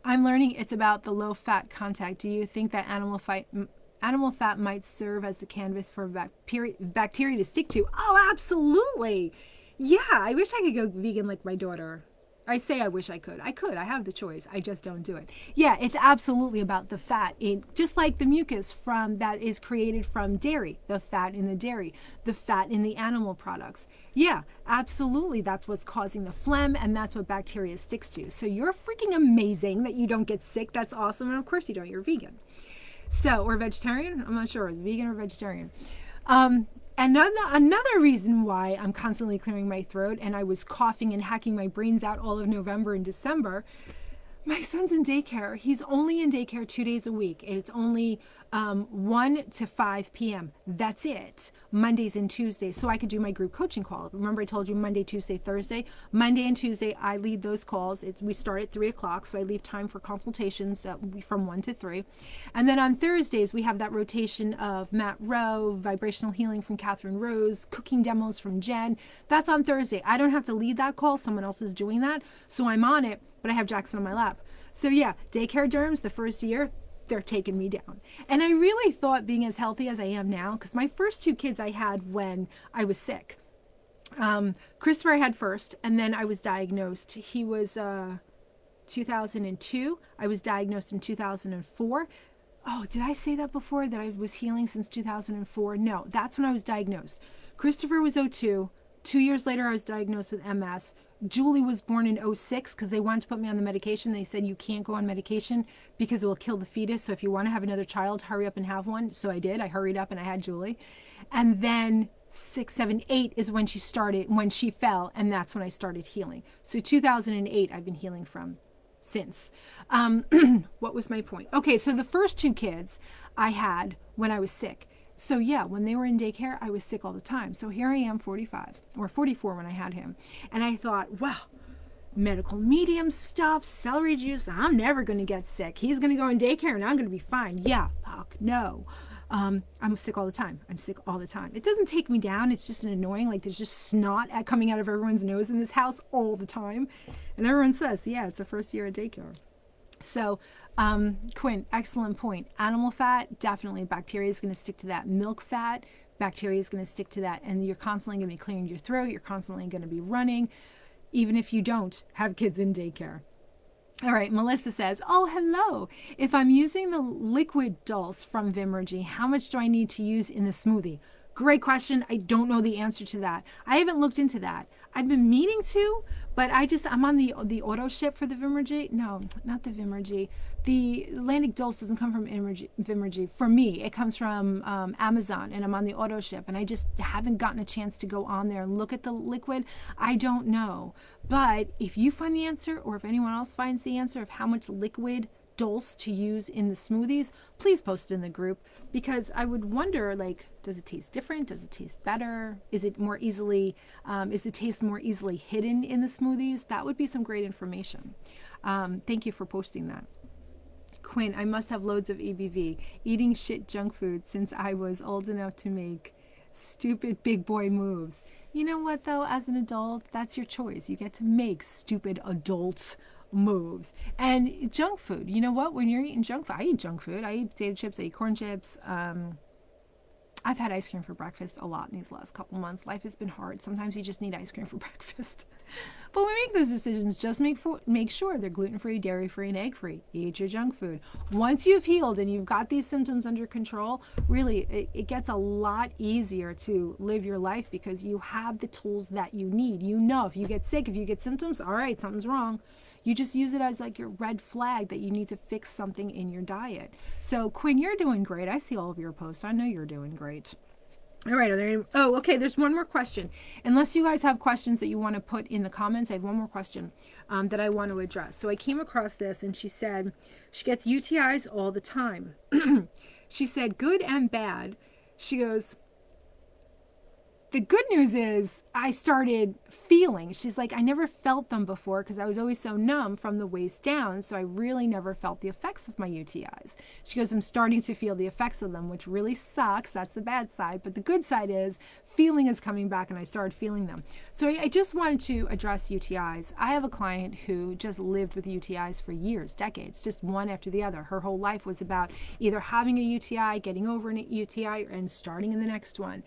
I'm learning it's about the low fat content. Do you think that animal fat might serve as the canvas for bacteria to stick to? Oh, absolutely. Yeah, I wish I could go vegan like my daughter. I say I wish I could. I have the choice. I just don't do it. Yeah, it's absolutely about the fat. Just like the mucus that is created from dairy, the fat in the dairy, the fat in the animal products. Yeah, absolutely. That's what's causing the phlegm, and that's what bacteria sticks to. So you're freaking amazing that you don't get sick. That's awesome. And of course you don't. You're vegan. So, or vegetarian? I'm not sure. Is it vegan or vegetarian? Another reason why I'm constantly clearing my throat and I was coughing and hacking my brains out all of November and December, my son's in daycare. He's only in daycare 2 days a week. It's only 1 to 5 p.m. That's it. Mondays and Tuesdays. So I could do my group coaching call. Remember I told you Monday, Tuesday, Thursday? Monday and Tuesday, I lead those calls. We start at 3 o'clock, so I leave time for consultations from 1 to 3. And then on Thursdays, we have that rotation of Matt Rowe, vibrational healing from Catherine Rose, cooking demos from Jen. That's on Thursday. I don't have to lead that call. Someone else is doing that. So I'm on it, but I have Jackson on my lap. So yeah, daycare derms, the first year, they're taking me down. And I really thought being as healthy as I am now, because my first 2 kids I had when I was sick. Christopher I had first, and then I was diagnosed. He was 2002. I was diagnosed in 2004. Oh, did I say that before, that I was healing since 2004? No, that's when I was diagnosed. Christopher was 02. 2 years later, I was diagnosed with MS. Julie was born in 06 because they wanted to put me on the medication. They said you can't go on medication because it will kill the fetus. So if you want to have another child, hurry up and have one. So I did. I hurried up and I had Julie. And then 6, 7, 8 is when she fell, and that's when I started healing. So 2008, I've been healing from since. What was my point? Okay, so the first 2 kids I had when I was sick. So yeah, when they were in daycare, I was sick all the time. So here I am, 45 or 44 when I had him. And I thought, wow, medical medium stuff, celery juice, I'm never going to get sick. He's going to go in daycare and I'm going to be fine. Yeah, fuck no. I'm sick all the time. I'm sick all the time. It doesn't take me down. It's just an annoying, like there's just snot coming out of everyone's nose in this house all the time. And everyone says, yeah, it's the first year at daycare. So, Quinn, excellent point. Animal fat, definitely bacteria is going to stick to that. Milk fat, bacteria is going to stick to that. And you're constantly going to be clearing your throat. You're constantly going to be running, even if you don't have kids in daycare. All right, Melissa says, oh, hello. If I'm using the liquid dulse from Vimergy, how much do I need to use in the smoothie? Great question. I don't know the answer to that. I haven't looked into that. I've been meaning to, but I'm on the auto ship for the Vimergy. No, not the Vimergy. The Atlantic Dulse doesn't come from Vimergy. For me, it comes from Amazon, and I'm on the auto ship, and I just haven't gotten a chance to go on there and look at the liquid. I don't know. But if you find the answer, or if anyone else finds the answer of how much liquid dulse to use in the smoothies, please post it in the group, because I would wonder, like, does it taste different? Does it taste better? Is it more easily, is the taste more easily hidden in the smoothies? That would be some great information. Thank you for posting that. Quinn, I must have loads of EBV, eating shit junk food since I was old enough to make stupid big boy moves. You know what though, as an adult, that's your choice. You get to make stupid adult moves. And junk food, you know what? When you're eating junk food, I eat junk food. I eat potato chips, I eat corn chips. I've had ice cream for breakfast a lot in these last couple months. Life has been hard. Sometimes you just need ice cream for breakfast. But when we make those decisions, just make sure they're gluten-free, dairy-free, and egg-free. Eat your junk food. Once you've healed and you've got these symptoms under control, really, it gets a lot easier to live your life because you have the tools that you need. You know, if you get sick, if you get symptoms, all right, something's wrong. You just use it as like your red flag that you need to fix something in your diet. So Quinn, you're doing great. I see all of your posts. I know you're doing great. All right. Are there any, oh, okay. There's one more question. Unless you guys have questions that you want to put in the comments, I have one more question that I want to address. So I came across this and she said she gets UTIs all the time. She said good and bad. She goes, the good news is I started feeling, she's like, I never felt them before because I was always so numb from the waist down. So I really never felt the effects of my UTIs. She goes, I'm starting to feel the effects of them, which really sucks. That's the bad side. But the good side is feeling is coming back and I started feeling them. So I just wanted to address UTIs. I have a client who just lived with UTIs for years, decades, just one after the other. Her whole life was about either having a UTI, getting over a UTI, and starting in the next one.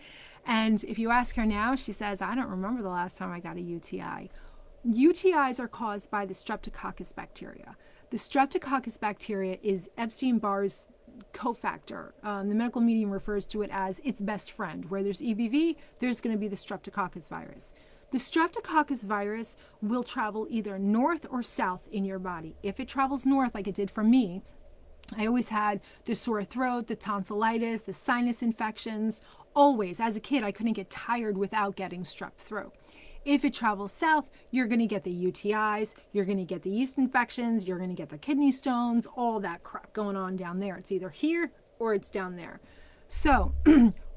And if you ask her now, she says, I don't remember the last time I got a UTI. UTIs are caused by the Streptococcus bacteria. The Streptococcus bacteria is Epstein-Barr's cofactor. The medical medium refers to it as its best friend. Where there's EBV, there's going to be the Streptococcus virus. The Streptococcus virus will travel either north or south in your body. If it travels north, like it did for me, I always had the sore throat, the tonsillitis, the sinus infections. Always, as a kid, I couldn't get tired without getting strep throat. If it travels south, you're going to get the UTIs, you're going to get the yeast infections, you're going to get the kidney stones, all that crap going on down there. It's either here or it's down there. So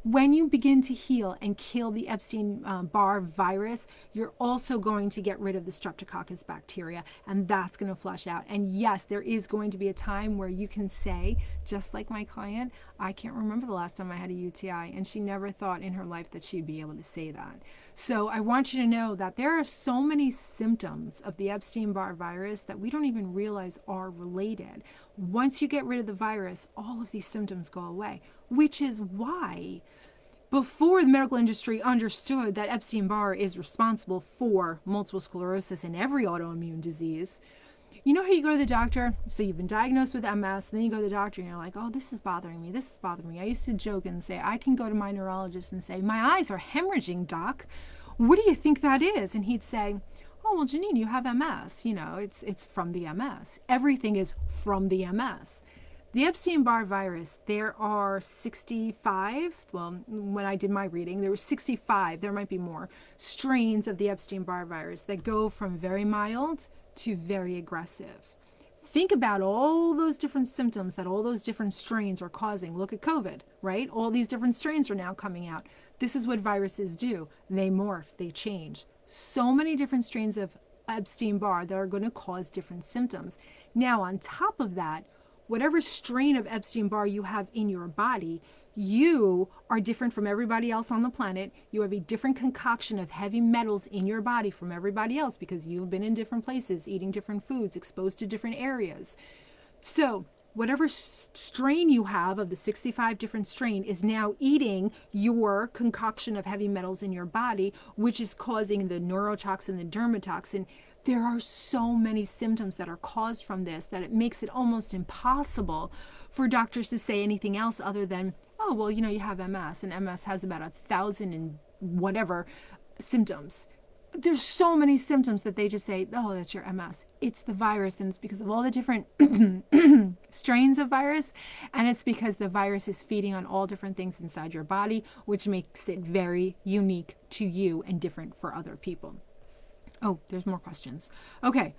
when you begin to heal and kill the Epstein-Barr virus, you're also going to get rid of the Streptococcus bacteria, and that's going to flush out. And yes, there is going to be a time where you can say, just like my client, I can't remember the last time I had a UTI, and she never thought in her life that she'd be able to say that. So I want you to know that there are so many symptoms of the Epstein-Barr virus that we don't even realize are related. Once you get rid of the virus, all of these symptoms go away, which is why before the medical industry understood that Epstein-Barr is responsible for multiple sclerosis and every autoimmune disease, you know how you go to the doctor? So you've been diagnosed with MS, and then you go to the doctor and you're like, oh, this is bothering me. This is bothering me. I used to joke and say, I can go to my neurologist and say, my eyes are hemorrhaging, doc. What do you think that is? And he'd say, oh, well, Janine, you have MS. You know, it's from the MS. Everything is from the MS. The Epstein-Barr virus, there are 65, well, when I did my reading, there were 65, there might be more, strains of the Epstein-Barr virus that go from very mild to very aggressive. Think about all those different symptoms that all those different strains are causing. Look at COVID, right? All these different strains are now coming out. This is what viruses do. They morph, they change. So many different strains of Epstein-Barr that are going to cause different symptoms. Now, on top of that, whatever strain of Epstein-Barr you have in your body, you are different from everybody else on the planet. You have a different concoction of heavy metals in your body from everybody else because you've been in different places, eating different foods, exposed to different areas. So whatever strain you have of the 65 different strain is now eating your concoction of heavy metals in your body, which is causing the neurotoxin, the dermatoxin. There are so many symptoms that are caused from this that it makes it almost impossible for doctors to say anything else other than, oh, well, you know, you have MS, and MS has about 1,000 and whatever symptoms. There's so many symptoms that they just say, oh, that's your MS. It's the virus, and it's because of all the different strains of virus, and it's because the virus is feeding on all different things inside your body, which makes it very unique to you and different for other people. Oh, there's more questions. Okay,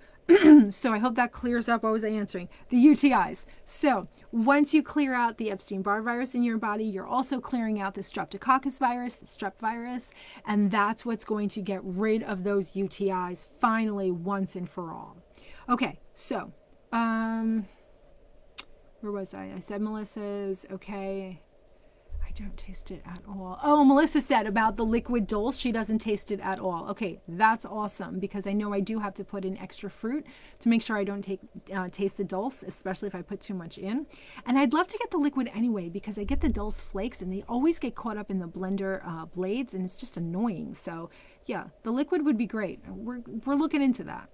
so I hope that clears up what was I answering. The UTIs. So once you clear out the Epstein-Barr virus in your body, you're also clearing out the Streptococcus virus, the strep virus, and that's what's going to get rid of those UTIs finally once and for all. Okay, so where was I? I said Melissa's. Okay. I don't taste it at all. Oh, Melissa said about the liquid dulse, she doesn't taste it at all. Okay, that's awesome, because I know I do have to put in extra fruit to make sure I don't taste the dulse, especially if I put too much in. And I'd love to get the liquid anyway, because I get the dulse flakes and they always get caught up in the blender blades, and it's just annoying. So yeah, the liquid would be great. We're looking into that.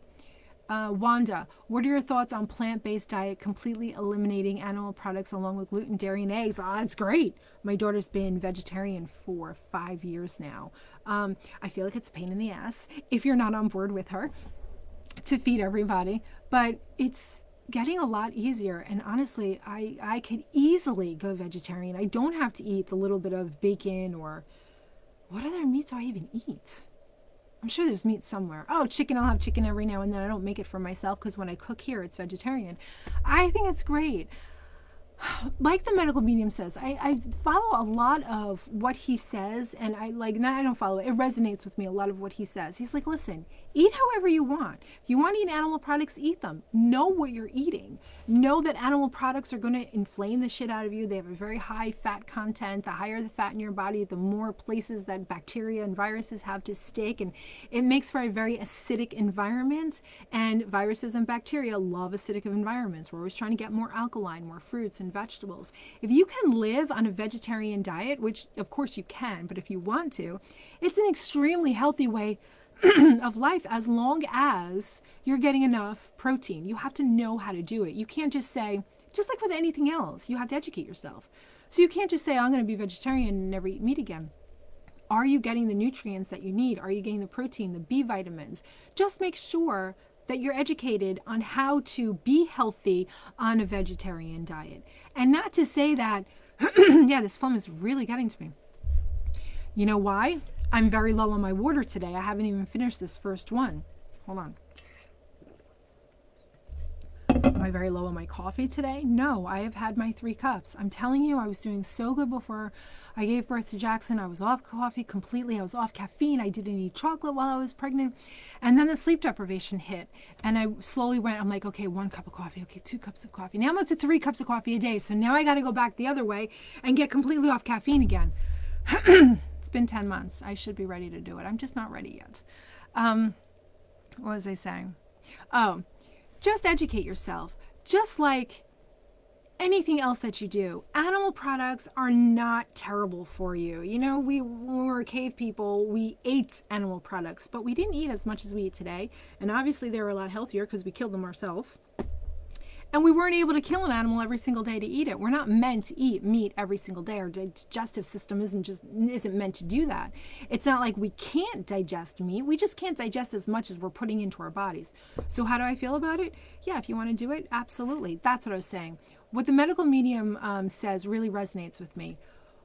Wanda, what are your thoughts on plant-based diet, completely eliminating animal products along with gluten, dairy, and eggs? Oh, that's great. My daughter's been vegetarian for 5 years now. I feel like it's a pain in the ass if you're not on board with her to feed everybody, but it's getting a lot easier. And honestly, I could easily go vegetarian. I don't have to eat the little bit of bacon, or what other meat do I even eat? I'm sure there's meat somewhere. Oh, chicken. I'll have chicken every now and then. I don't make it for myself because when I cook here, it's vegetarian. I think it's great. Like the medical medium says, I follow a lot of what he says, and I don't follow it. It resonates with me, a lot of what he says. He's like, listen, eat however you want. If you want to eat animal products, eat them. Know what you're eating. Know that animal products are going to inflame the shit out of you. They have a very high fat content. The higher the fat in your body, the more places that bacteria and viruses have to stick, and it makes for a very acidic environment, and viruses and bacteria love acidic environments. We're always trying to get more alkaline, more fruits and vegetables. If you can live on a vegetarian diet, which of course you can, but if you want to, it's an extremely healthy way of life, as long as you're getting enough protein. You have to know how to do it. You can't just say, just like with anything else, you have to educate yourself. So you can't just say, I'm going to be vegetarian and never eat meat again. Are you getting the nutrients that you need? Are you getting the protein, the B vitamins? Just make sure that you're educated on how to be healthy on a vegetarian diet. And not to say that, yeah, this phone is really getting to me. You know why? I'm very low on my water today. I haven't even finished this first one. Hold on. Am I very low on my coffee today? No, I have had my 3 cups. I'm telling you, I was doing so good before I gave birth to Jackson. I was off coffee completely. I was off caffeine. I didn't eat chocolate while I was pregnant. And then the sleep deprivation hit. And I slowly went, I'm like, okay, 1 cup of coffee. Okay, 2 cups of coffee. Now I'm up to 3 cups of coffee a day. So now I got to go back the other way and get completely off caffeine again. It's been 10 months. I should be ready to do it. I'm just not ready yet. What was I saying? Oh, just educate yourself. Just like anything else that you do, animal products are not terrible for you. You know, when we were cave people, we ate animal products, but we didn't eat as much as we eat today. And obviously they were a lot healthier because we killed them ourselves. And we weren't able to kill an animal every single day to eat it. We're not meant to eat meat every single day. Our digestive system isn't meant to do that. It's not like we can't digest meat. We just can't digest as much as we're putting into our bodies. So how do I feel about it? Yeah, if you want to do it, absolutely. That's what I was saying. What the medical medium says really resonates with me.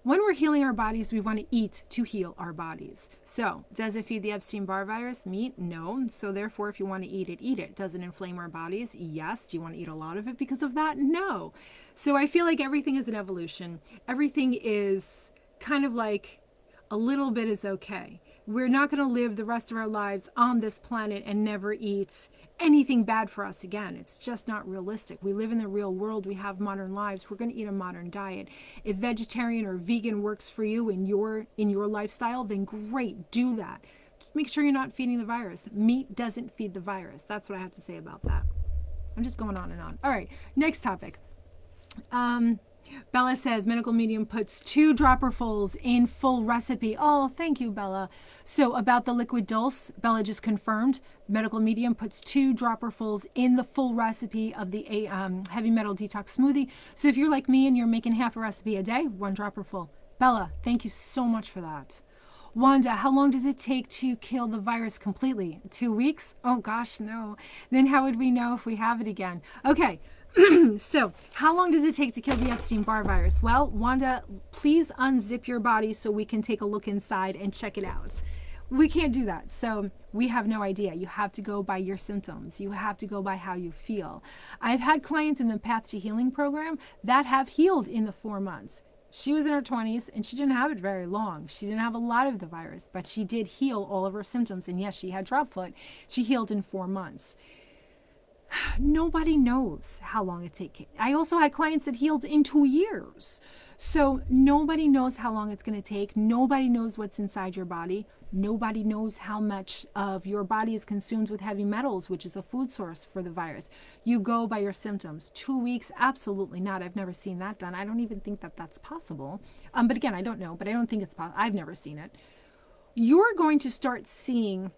When we're healing our bodies, we want to eat to heal our bodies. So, does it feed the Epstein-Barr virus? Meat? No. So therefore, if you want to eat it, eat it. Does it inflame our bodies? Yes. Do you want to eat a lot of it because of that? No. So I feel like everything is an evolution. Everything is kind of like a little bit is okay. We're not going to live the rest of our lives on this planet and never eat anything bad for us again. It's just not realistic. We live in the real world. We have modern lives. We're going to eat a modern diet. If vegetarian or vegan works for you in your lifestyle, then great, do that. Just make sure you're not feeding the virus. Meat doesn't feed the virus. That's what I have to say about that. I'm just going on and on. All right, next topic. Bella says medical medium puts 2 dropperfuls in full recipe. Oh, thank you, Bella. So about the liquid dulse, Bella just confirmed medical medium puts 2 dropperfuls in the full recipe of the heavy metal detox smoothie. So if you're like me and you're making half a recipe a day, 1 dropperful. Bella, thank you so much for that. Wanda, how long does it take to kill the virus completely? 2 weeks? Oh gosh, no. Then how would we know if we have it again? Okay. So, how long does it take to kill the Epstein-Barr virus? Well, Wanda, please unzip your body so we can take a look inside and check it out. We can't do that, so we have no idea. You have to go by your symptoms. You have to go by how you feel. I've had clients in the Path to Healing program that have healed in the 4 months. She was in her 20s and she didn't have it very long. She didn't have a lot of the virus, but she did heal all of her symptoms. And yes, she had drop foot. She healed in 4 months. Nobody knows how long it takes. I also had clients that healed in 2 years. So nobody knows how long it's going to take. Nobody knows what's inside your body. Nobody knows how much of your body is consumed with heavy metals, which is a food source for the virus. You go by your symptoms. 2 weeks, absolutely not. I've never seen that done. I don't even think that that's possible. But again, I don't know, but I don't think it's possible. I've never seen it. You're going to start seeing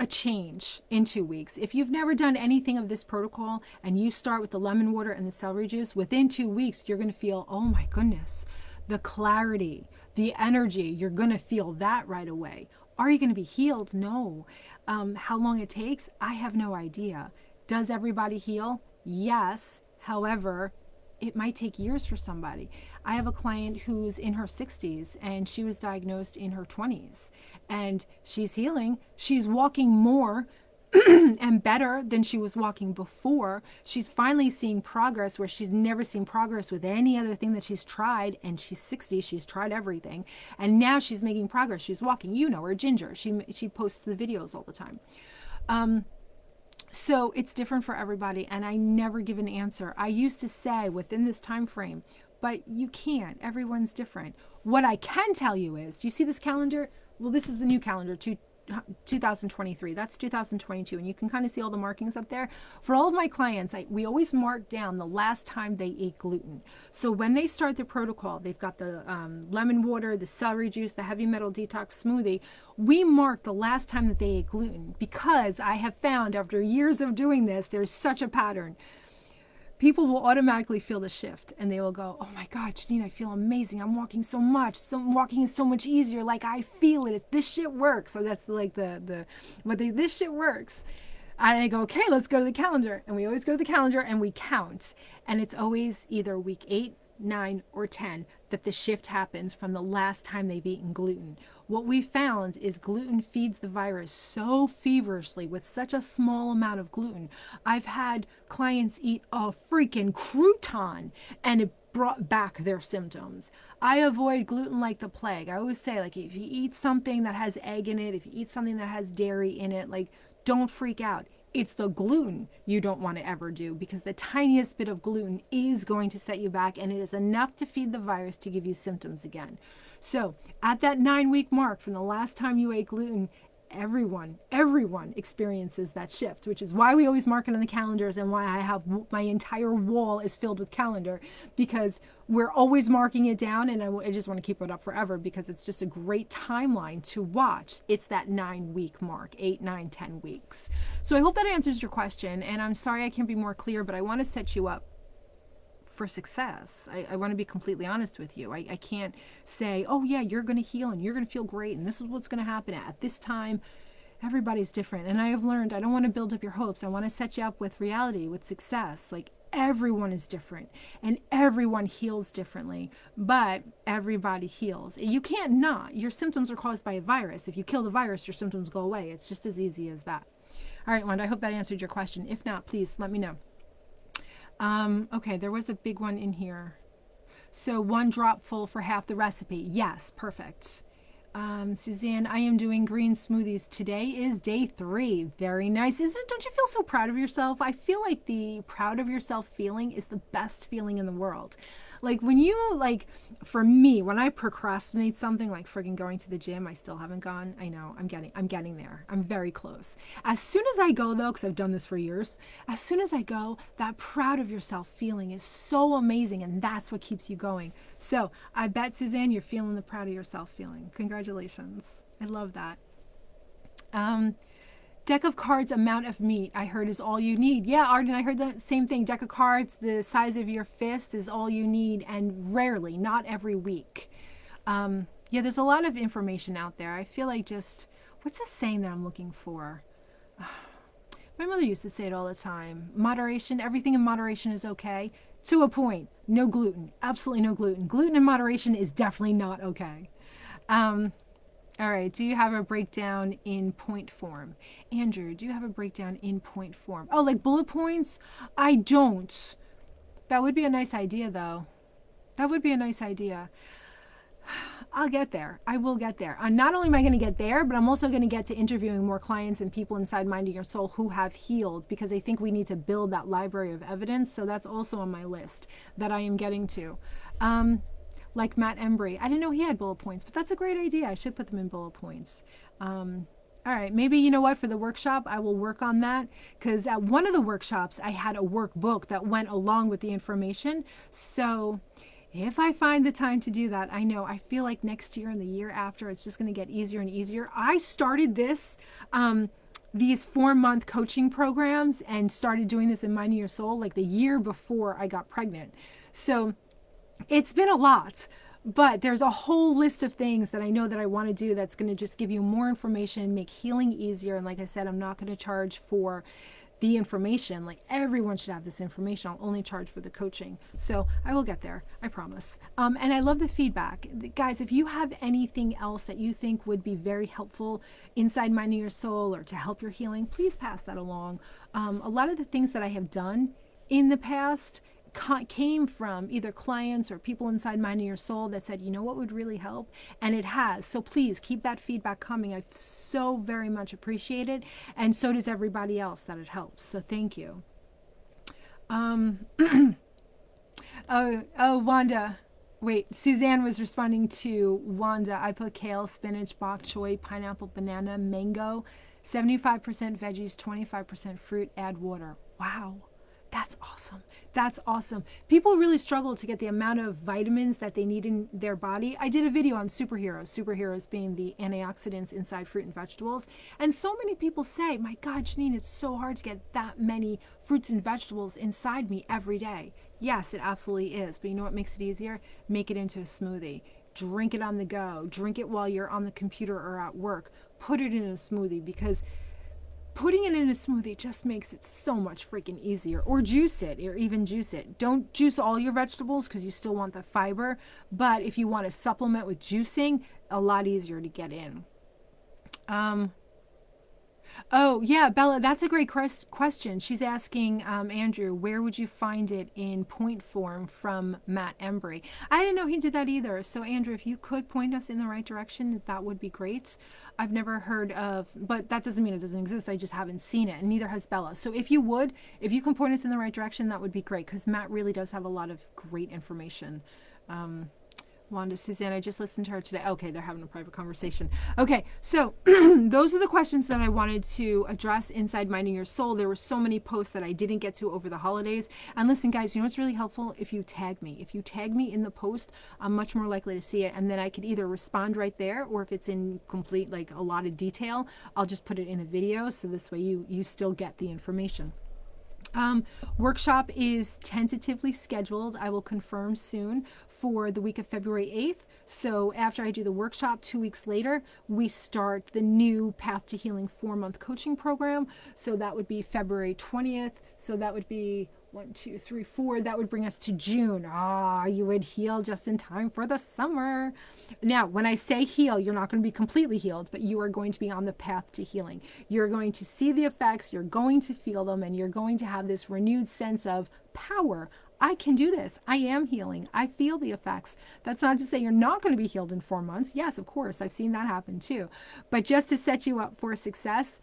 a change in 2 weeks. If you've never done anything of this protocol and you start with the lemon water and the celery juice, within 2 weeks, you're going to feel, oh my goodness, the clarity, the energy, you're going to feel that right away. Are you going to be healed? No. How long it takes? I have no idea. Does everybody heal? Yes. However, it might take years for somebody. I have a client who's in her 60s and she was diagnosed in her 20s and she's healing. She's walking more and better than she was walking before. She's finally seeing progress where she's never seen progress with any other thing that she's tried. And she's 60, she's tried everything. And now she's making progress. She's walking, you know her, Ginger. She posts the videos all the time. So it's different for everybody, and I never give an answer. I used to say within this time frame, but you can't. Everyone's different. What I can tell you is, do you see this calendar? Well, this is the new calendar, 2023. That's 2022, and you can kind of see all the markings up there. For all of my clients, we always mark down the last time they ate gluten. So when they start the protocol, they've got the lemon water, the celery juice, the heavy metal detox smoothie. We mark the last time that they ate gluten because I have found after years of doing this, there's such a pattern. People will automatically feel the shift and they will go, oh my God, Janine, I feel amazing. I'm walking so much. Walking is so much easier. Like I feel it. This shit works. So that's like this shit works. And I go, okay, let's go to the calendar. And we always go to the calendar and we count. And it's always either week 8, 9, or 10 that the shift happens from the last time they've eaten gluten. What we found is gluten feeds the virus so feverishly with such a small amount of gluten. I've had clients eat a freaking crouton and it brought back their symptoms. I avoid gluten like the plague. I always say, like, if you eat something that has egg in it, if you eat something that has dairy in it, like, don't freak out. It's the gluten you don't want to ever do because the tiniest bit of gluten is going to set you back and it is enough to feed the virus to give you symptoms again. So at that 9-week mark from the last time you ate gluten, everyone experiences that shift, which is why we always mark it on the calendars and why I have my entire wall is filled with calendar because we're always marking it down and I just want to keep it up forever because it's just a great timeline to watch. It's that 9-week mark, 8, 9, 10 weeks. So I hope that answers your question and I'm sorry I can't be more clear, but I want to set you up for success. I want to be completely honest with you. I can't say, oh yeah, you're going to heal and you're going to feel great and this is what's going to happen at this time. Everybody's different. And I have learned I don't want to build up your hopes. I want to set you up with reality, with success. Like everyone is different and everyone heals differently, but everybody heals. You can't not. Your symptoms are caused by a virus. If you kill the virus, your symptoms go away. It's just as easy as that. All right, Wanda, I hope that answered your question. If not, please let me know. Okay, there was a big one in here. So 1 drop full for half the recipe. Yes, perfect. Suzanne, I am doing green smoothies. Today is day 3. Very nice. Don't you feel so proud of yourself? I feel like the proud of yourself feeling is the best feeling in the world. Like when you, for me, when I procrastinate something like friggin' going to the gym, I still haven't gone. I know, I'm getting there. I'm very close. As soon as I go though, because I've done this for years, as soon as I go, that proud of yourself feeling is so amazing and that's what keeps you going. So I bet, Suzanne, you're feeling the proud of yourself feeling. Congratulations. I love that. Deck of cards, amount of meat, I heard is all you need. Yeah, Arden, I heard the same thing. Deck of cards, the size of your fist is all you need, and rarely, not every week. Yeah, there's a lot of information out there. I feel like what's the saying that I'm looking for? My mother used to say it all the time. Moderation, everything in moderation is okay. To a point. No gluten. Absolutely no gluten. Gluten in moderation is definitely not okay. All right, do you have a breakdown in point form? Andrew, do you have a breakdown in point form? Oh, like bullet points? I don't. That would be a nice idea, though. That would be a nice idea. I'll get there. I will get there. Not only am I going to get there, but I'm also going to get to interviewing more clients and people inside Minding Your Soul who have healed, because I think we need to build that library of evidence. So that's also on my list that I am getting to. Like Matt Embry. I didn't know he had bullet points, but that's a great idea. I should put them in bullet points. All right, maybe, you know what, for the workshop, I will work on that, because at one of the workshops, I had a workbook that went along with the information. So if I find the time to do that, I feel like next year and the year after, it's just going to get easier and easier. I started these 4-month coaching programs and started doing this in Minding Your Soul like the year before I got pregnant. So it's been a lot. But there's a whole list of things that I know that I want to do that's going to just give you more information, make healing easier. And like I said, I'm not going to charge for the information. Like, everyone should have this information. I'll only charge for the coaching. So I will get there. I promise. And I love the feedback. Guys, if you have anything else that you think would be very helpful inside Minding Your Soul or to help your healing, please pass that along. A lot of the things that I have done in the past came from either clients or people inside Minding Your Soul that said, you know what would really help? And it has. So please keep that feedback coming. I so very much appreciate it. And so does everybody else that it helps. So thank you. Wanda. Wait, Suzanne was responding to Wanda. I put kale, spinach, bok choy, pineapple, banana, mango, 75% veggies, 25% fruit, add water. Wow. That's awesome. That's awesome. People really struggle to get the amount of vitamins that they need in their body. I did a video on superheroes being the antioxidants inside fruit and vegetables. And so many people say, my God, Janine, it's so hard to get that many fruits and vegetables inside me every day. Yes, it absolutely is. But you know what makes it easier? Make it into a smoothie. Drink it on the go. Drink it while you're on the computer or at work. Put it in a smoothie, because putting it in a smoothie just makes it so much freaking easier. Or juice it, or even juice it. Don't juice all your vegetables because you still want the fiber. But if you want to supplement with juicing, a lot easier to get in. Oh, yeah, Bella, that's a great question. She's asking, Andrew, where would you find it in point form from Matt Embry? I didn't know he did that either. So, Andrew, if you could point us in the right direction, that would be great. I've never heard of, but that doesn't mean it doesn't exist. I just haven't seen it, and neither has Bella. So if you can point us in the right direction, that would be great, because Matt really does have a lot of great information. Wanda, Suzanne, I just listened to her today. Okay, they're having a private conversation. Okay, so those are the questions that I wanted to address inside Minding Your Soul. There were so many posts that I didn't get to over the holidays. And listen, guys, you know what's really helpful? If you tag me. If you tag me in the post, I'm much more likely to see it. And then I could either respond right there, or if it's in complete, like a lot of detail, I'll just put it in a video. So this way you still get the information. Workshop is tentatively scheduled. I will confirm soon for the week of February 8th. So after I do the workshop, 2 weeks later, we start the new Path to Healing 4-month coaching program. So that would be February 20th. So that would be 1, 2, 3, 4. That would bring us to June. You would heal just in time for the summer. Now, when I say heal, you're not going to be completely healed, but you are going to be on the path to healing. You're going to see the effects, you're going to feel them, and you're going to have this renewed sense of power. I can do this. I am healing. I feel the effects. That's not to say you're not going to be healed in 4 months. Yes, of course. I've seen that happen too. But just to set you up for success,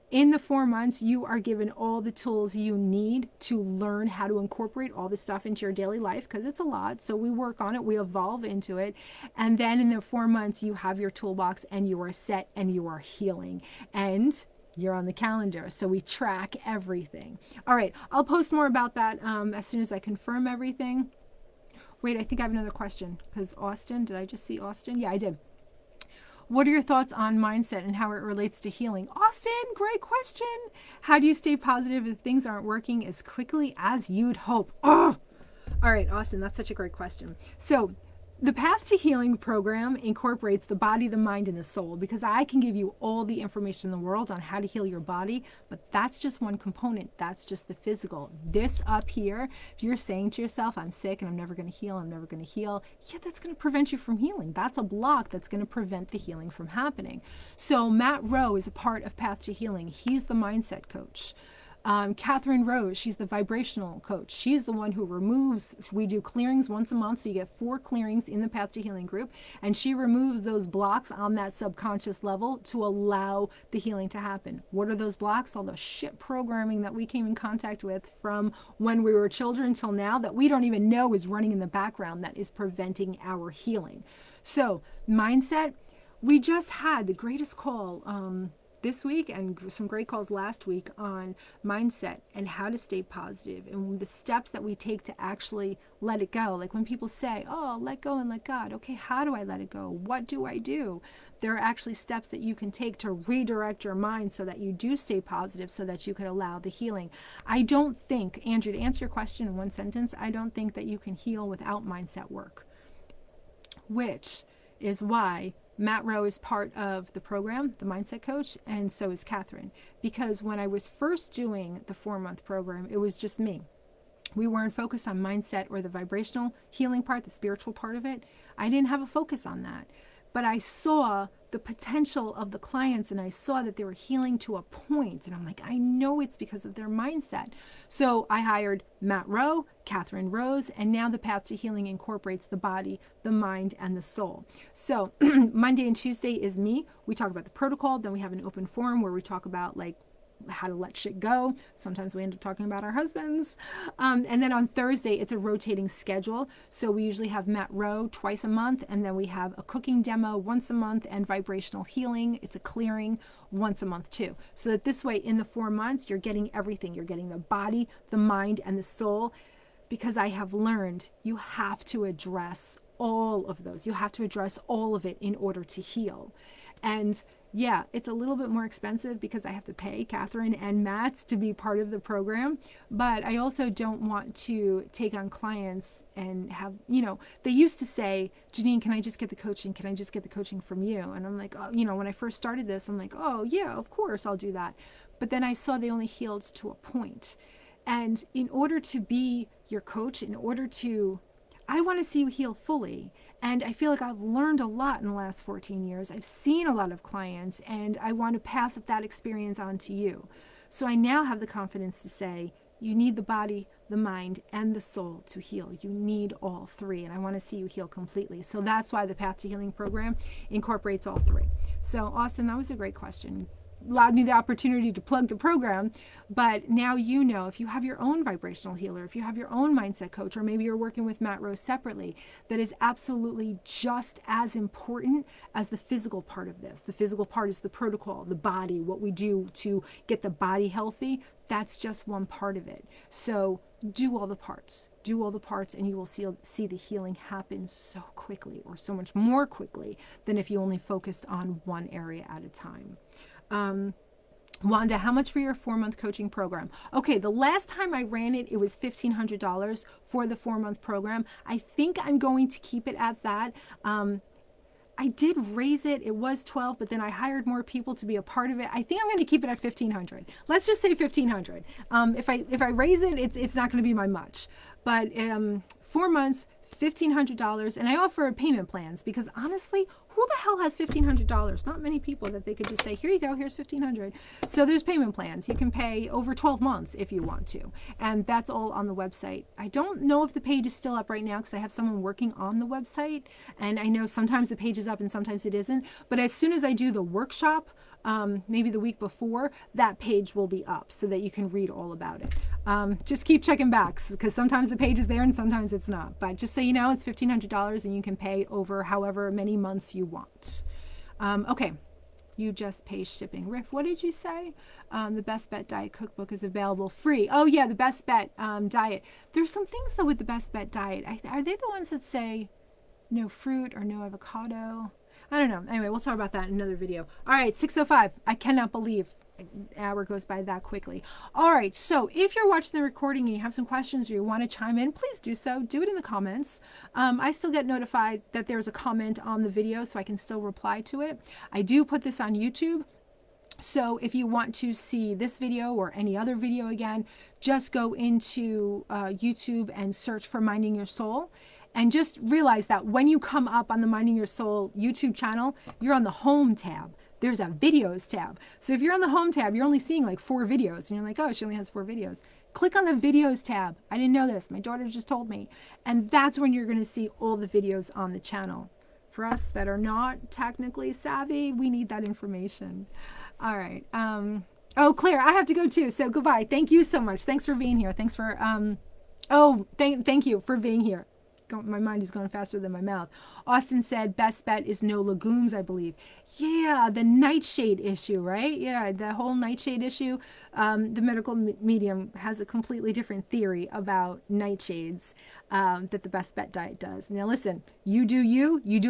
in the 4 months, you are given all the tools you need to learn how to incorporate all this stuff into your daily life, because it's a lot. So we work on it, we evolve into it. And then in the 4 months, you have your toolbox and you are set and you are healing. And you're on the calendar. So we track everything. All right. I'll post more about that as soon as I confirm everything. Wait, I think I have another question, because Austin, did I just see Austin? Yeah, I did. What are your thoughts on mindset and how it relates to healing? Austin, great question. How do you stay positive if things aren't working as quickly as you'd hope? Oh, all right, Austin, that's such a great question. So the Path to Healing program incorporates the body, the mind, and the soul, because I can give you all the information in the world on how to heal your body, but that's just one component. That's just the physical. This up here, if you're saying to yourself, I'm sick and I'm never going to heal, yeah, that's going to prevent you from healing. That's a block that's going to prevent the healing from happening. So Matt Rowe is a part of Path to Healing. He's the mindset coach. Catherine Rose, she's the vibrational coach. She's the one who removes, we do clearings once a month. So you get 4 clearings in the Path to Healing group. And she removes those blocks on that subconscious level to allow the healing to happen. What are those blocks? All the shit programming that we came in contact with from when we were children till now that we don't even know is running in the background that is preventing our healing. So mindset, we just had the greatest call this week and some great calls last week on mindset and how to stay positive and the steps that we take to actually let it go. Like when people say, oh, let go and let God. Okay, how do I let it go? What do I do? There are actually steps that you can take to redirect your mind so that you do stay positive so that you can allow the healing. I don't think, Andrew, to answer your question in one sentence, I don't think that you can heal without mindset work, which is why Matt Rowe is part of the program, the mindset coach, and so is Catherine. Because when I was first doing the 4-month program, it was just me. We weren't focused on mindset or the vibrational healing part, the spiritual part of it. I didn't have a focus on that. But I saw the potential of the clients and I saw that they were healing to a point. And I'm like, I know it's because of their mindset. So I hired Matt Rowe, Catherine Rose, and now the Path to Healing incorporates the body, the mind, and the soul. So Monday and Tuesday is me. We talk about the protocol. Then we have an open forum where we talk about like how to let shit go. Sometimes we end up talking about our husbands. And then on Thursday, it's a rotating schedule. So we usually have Matt Rowe twice a month, and then we have a cooking demo once a month and vibrational healing. It's a clearing once a month too. So that this way in the 4 months, you're getting everything. You're getting the body, the mind, and the soul, because I have learned you have to address all of those. You have to address all of it in order to heal. And yeah, it's a little bit more expensive because I have to pay Catherine and Matt to be part of the program. But I also don't want to take on clients and have, they used to say, Janine, can I just get the coaching? Can I just get the coaching from you? And I'm like, oh, when I first started this, I'm like, oh yeah, of course I'll do that. But then I saw they only healed to a point. And in order to be your coach, I want to see you heal fully. And I feel like I've learned a lot in the last 14 years. I've seen a lot of clients, and I want to pass that experience on to you. So I now have the confidence to say, you need the body, the mind, and the soul to heal. You need all 3, and I want to see you heal completely. So that's why the Path to Healing program incorporates all 3. So Austin, that was a great question. Allowed me the opportunity to plug the program, but now if you have your own vibrational healer, if you have your own mindset coach, or maybe you're working with Matt Rose separately, that is absolutely just as important as the physical part of this. The physical part is the protocol, the body, what we do to get the body healthy. That's just one part of it. So do all the parts, and you will see the healing happen so quickly, or so much more quickly than if you only focused on one area at a time. Wanda, how much for your 4-month coaching program? Okay, the last time I ran it, it was $1,500 for the 4-month program. I think I'm going to keep it at that. I did raise it. It was 12, but then I hired more people to be a part of it. I think I'm going to keep it at 1,500. Let's just say 1,500. If I raise it, it's not going to be by much. But 4 months, $1,500, and I offer payment plans because honestly, who the hell has $1,500? Not many people that they could just say, here you go, here's $1,500. So there's payment plans. You can pay over 12 months if you want to, and that's all on the website. I don't know if the page is still up right now because I have someone working on the website, and I know sometimes the page is up and sometimes it isn't, but as soon as I do the workshop, maybe the week before, that page will be up so that you can read all about it. Just keep checking back because sometimes the page is there and sometimes it's not. But just so you know, it's $1,500 and you can pay over however many months you want. Okay, you just pay shipping. Riff, what did you say? The Best Bet Diet Cookbook is available free. Oh yeah, the Best Bet diet. There's some things though with the Best Bet diet. Are they the ones that say no fruit or no avocado? I don't know. Anyway, we'll talk about that in another video. All right, 6:05. I cannot believe an hour goes by that quickly. All right, so if you're watching the recording and you have some questions or you want to chime in, please do so. Do it in the comments. I still get notified that there's a comment on the video, so I can still reply to it. I do put this on YouTube. So if you want to see this video or any other video again, just go into YouTube and search for Minding Your Soul. And just realize that when you come up on the Minding Your Soul YouTube channel, you're on the home tab. there's a videos tab. So if you're on the home tab, you're only seeing like 4 videos, and you're like, oh, she only has 4 videos. Click on the videos tab. I didn't know this. My daughter just told me. And that's when you're going to see all the videos on the channel. For us that are not technically savvy, we need that information. All right. Oh, Claire, I have to go too. So goodbye. Thank you so much. Thanks for being here. Thanks for, thank you for being here. My mind is going faster than my mouth. Austin said, best bet is no legumes, I believe. Yeah, the nightshade issue, right? Yeah, the whole nightshade issue. The medical medium has a completely different theory about nightshades that the best bet diet does. Now listen, you do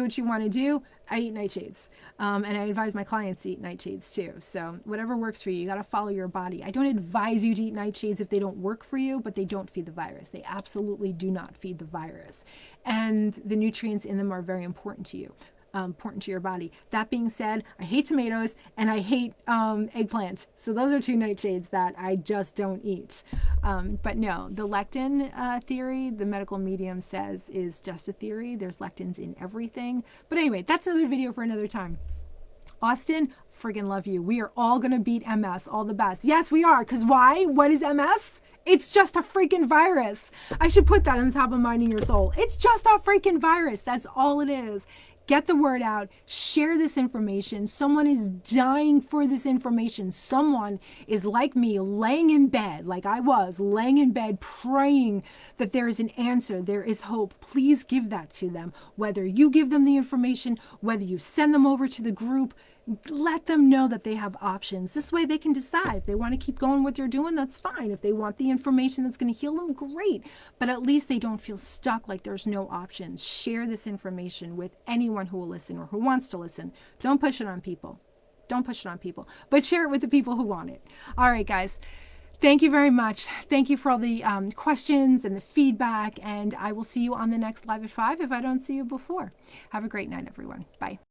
what you want to do. I eat nightshades. And I advise my clients to eat nightshades too. So whatever works for you, you got to follow your body. I don't advise you to eat nightshades if they don't work for you, but they don't feed the virus. They absolutely do not feed the virus. And the nutrients in them are very important to you. Important to your body. That being said, I hate tomatoes and I hate eggplant. So those are 2 nightshades that I just don't eat. But no, the lectin theory, the medical medium says is just a theory. There's lectins in everything. But anyway, that's another video for another time. Austin, friggin' love you. We are all going to beat MS, all the best. Yes, we are. Because why? What is MS? It's just a freaking virus. I should put that on the top of Minding Your Soul. It's just a freaking virus. That's all it is. Get the word out. Share this information. Someone is dying for this information. Someone is like me, laying in bed, like I was, laying in bed, praying that there is an answer. There is hope. Please give that to them. Whether you give them the information, whether you send them over to the group, let them know that they have options. This way they can decide. If they want to keep going what they're doing, that's fine. If they want the information that's going to heal them, great. But at least they don't feel stuck like there's no options. Share this information with anyone who will listen or who wants to listen. Don't push it on people. Don't push it on people. But share it with the people who want it. All right, guys. Thank you very much. Thank you for all the questions and the feedback. And I will see you on the next Live at 5 if I don't see you before. Have a great night, everyone. Bye.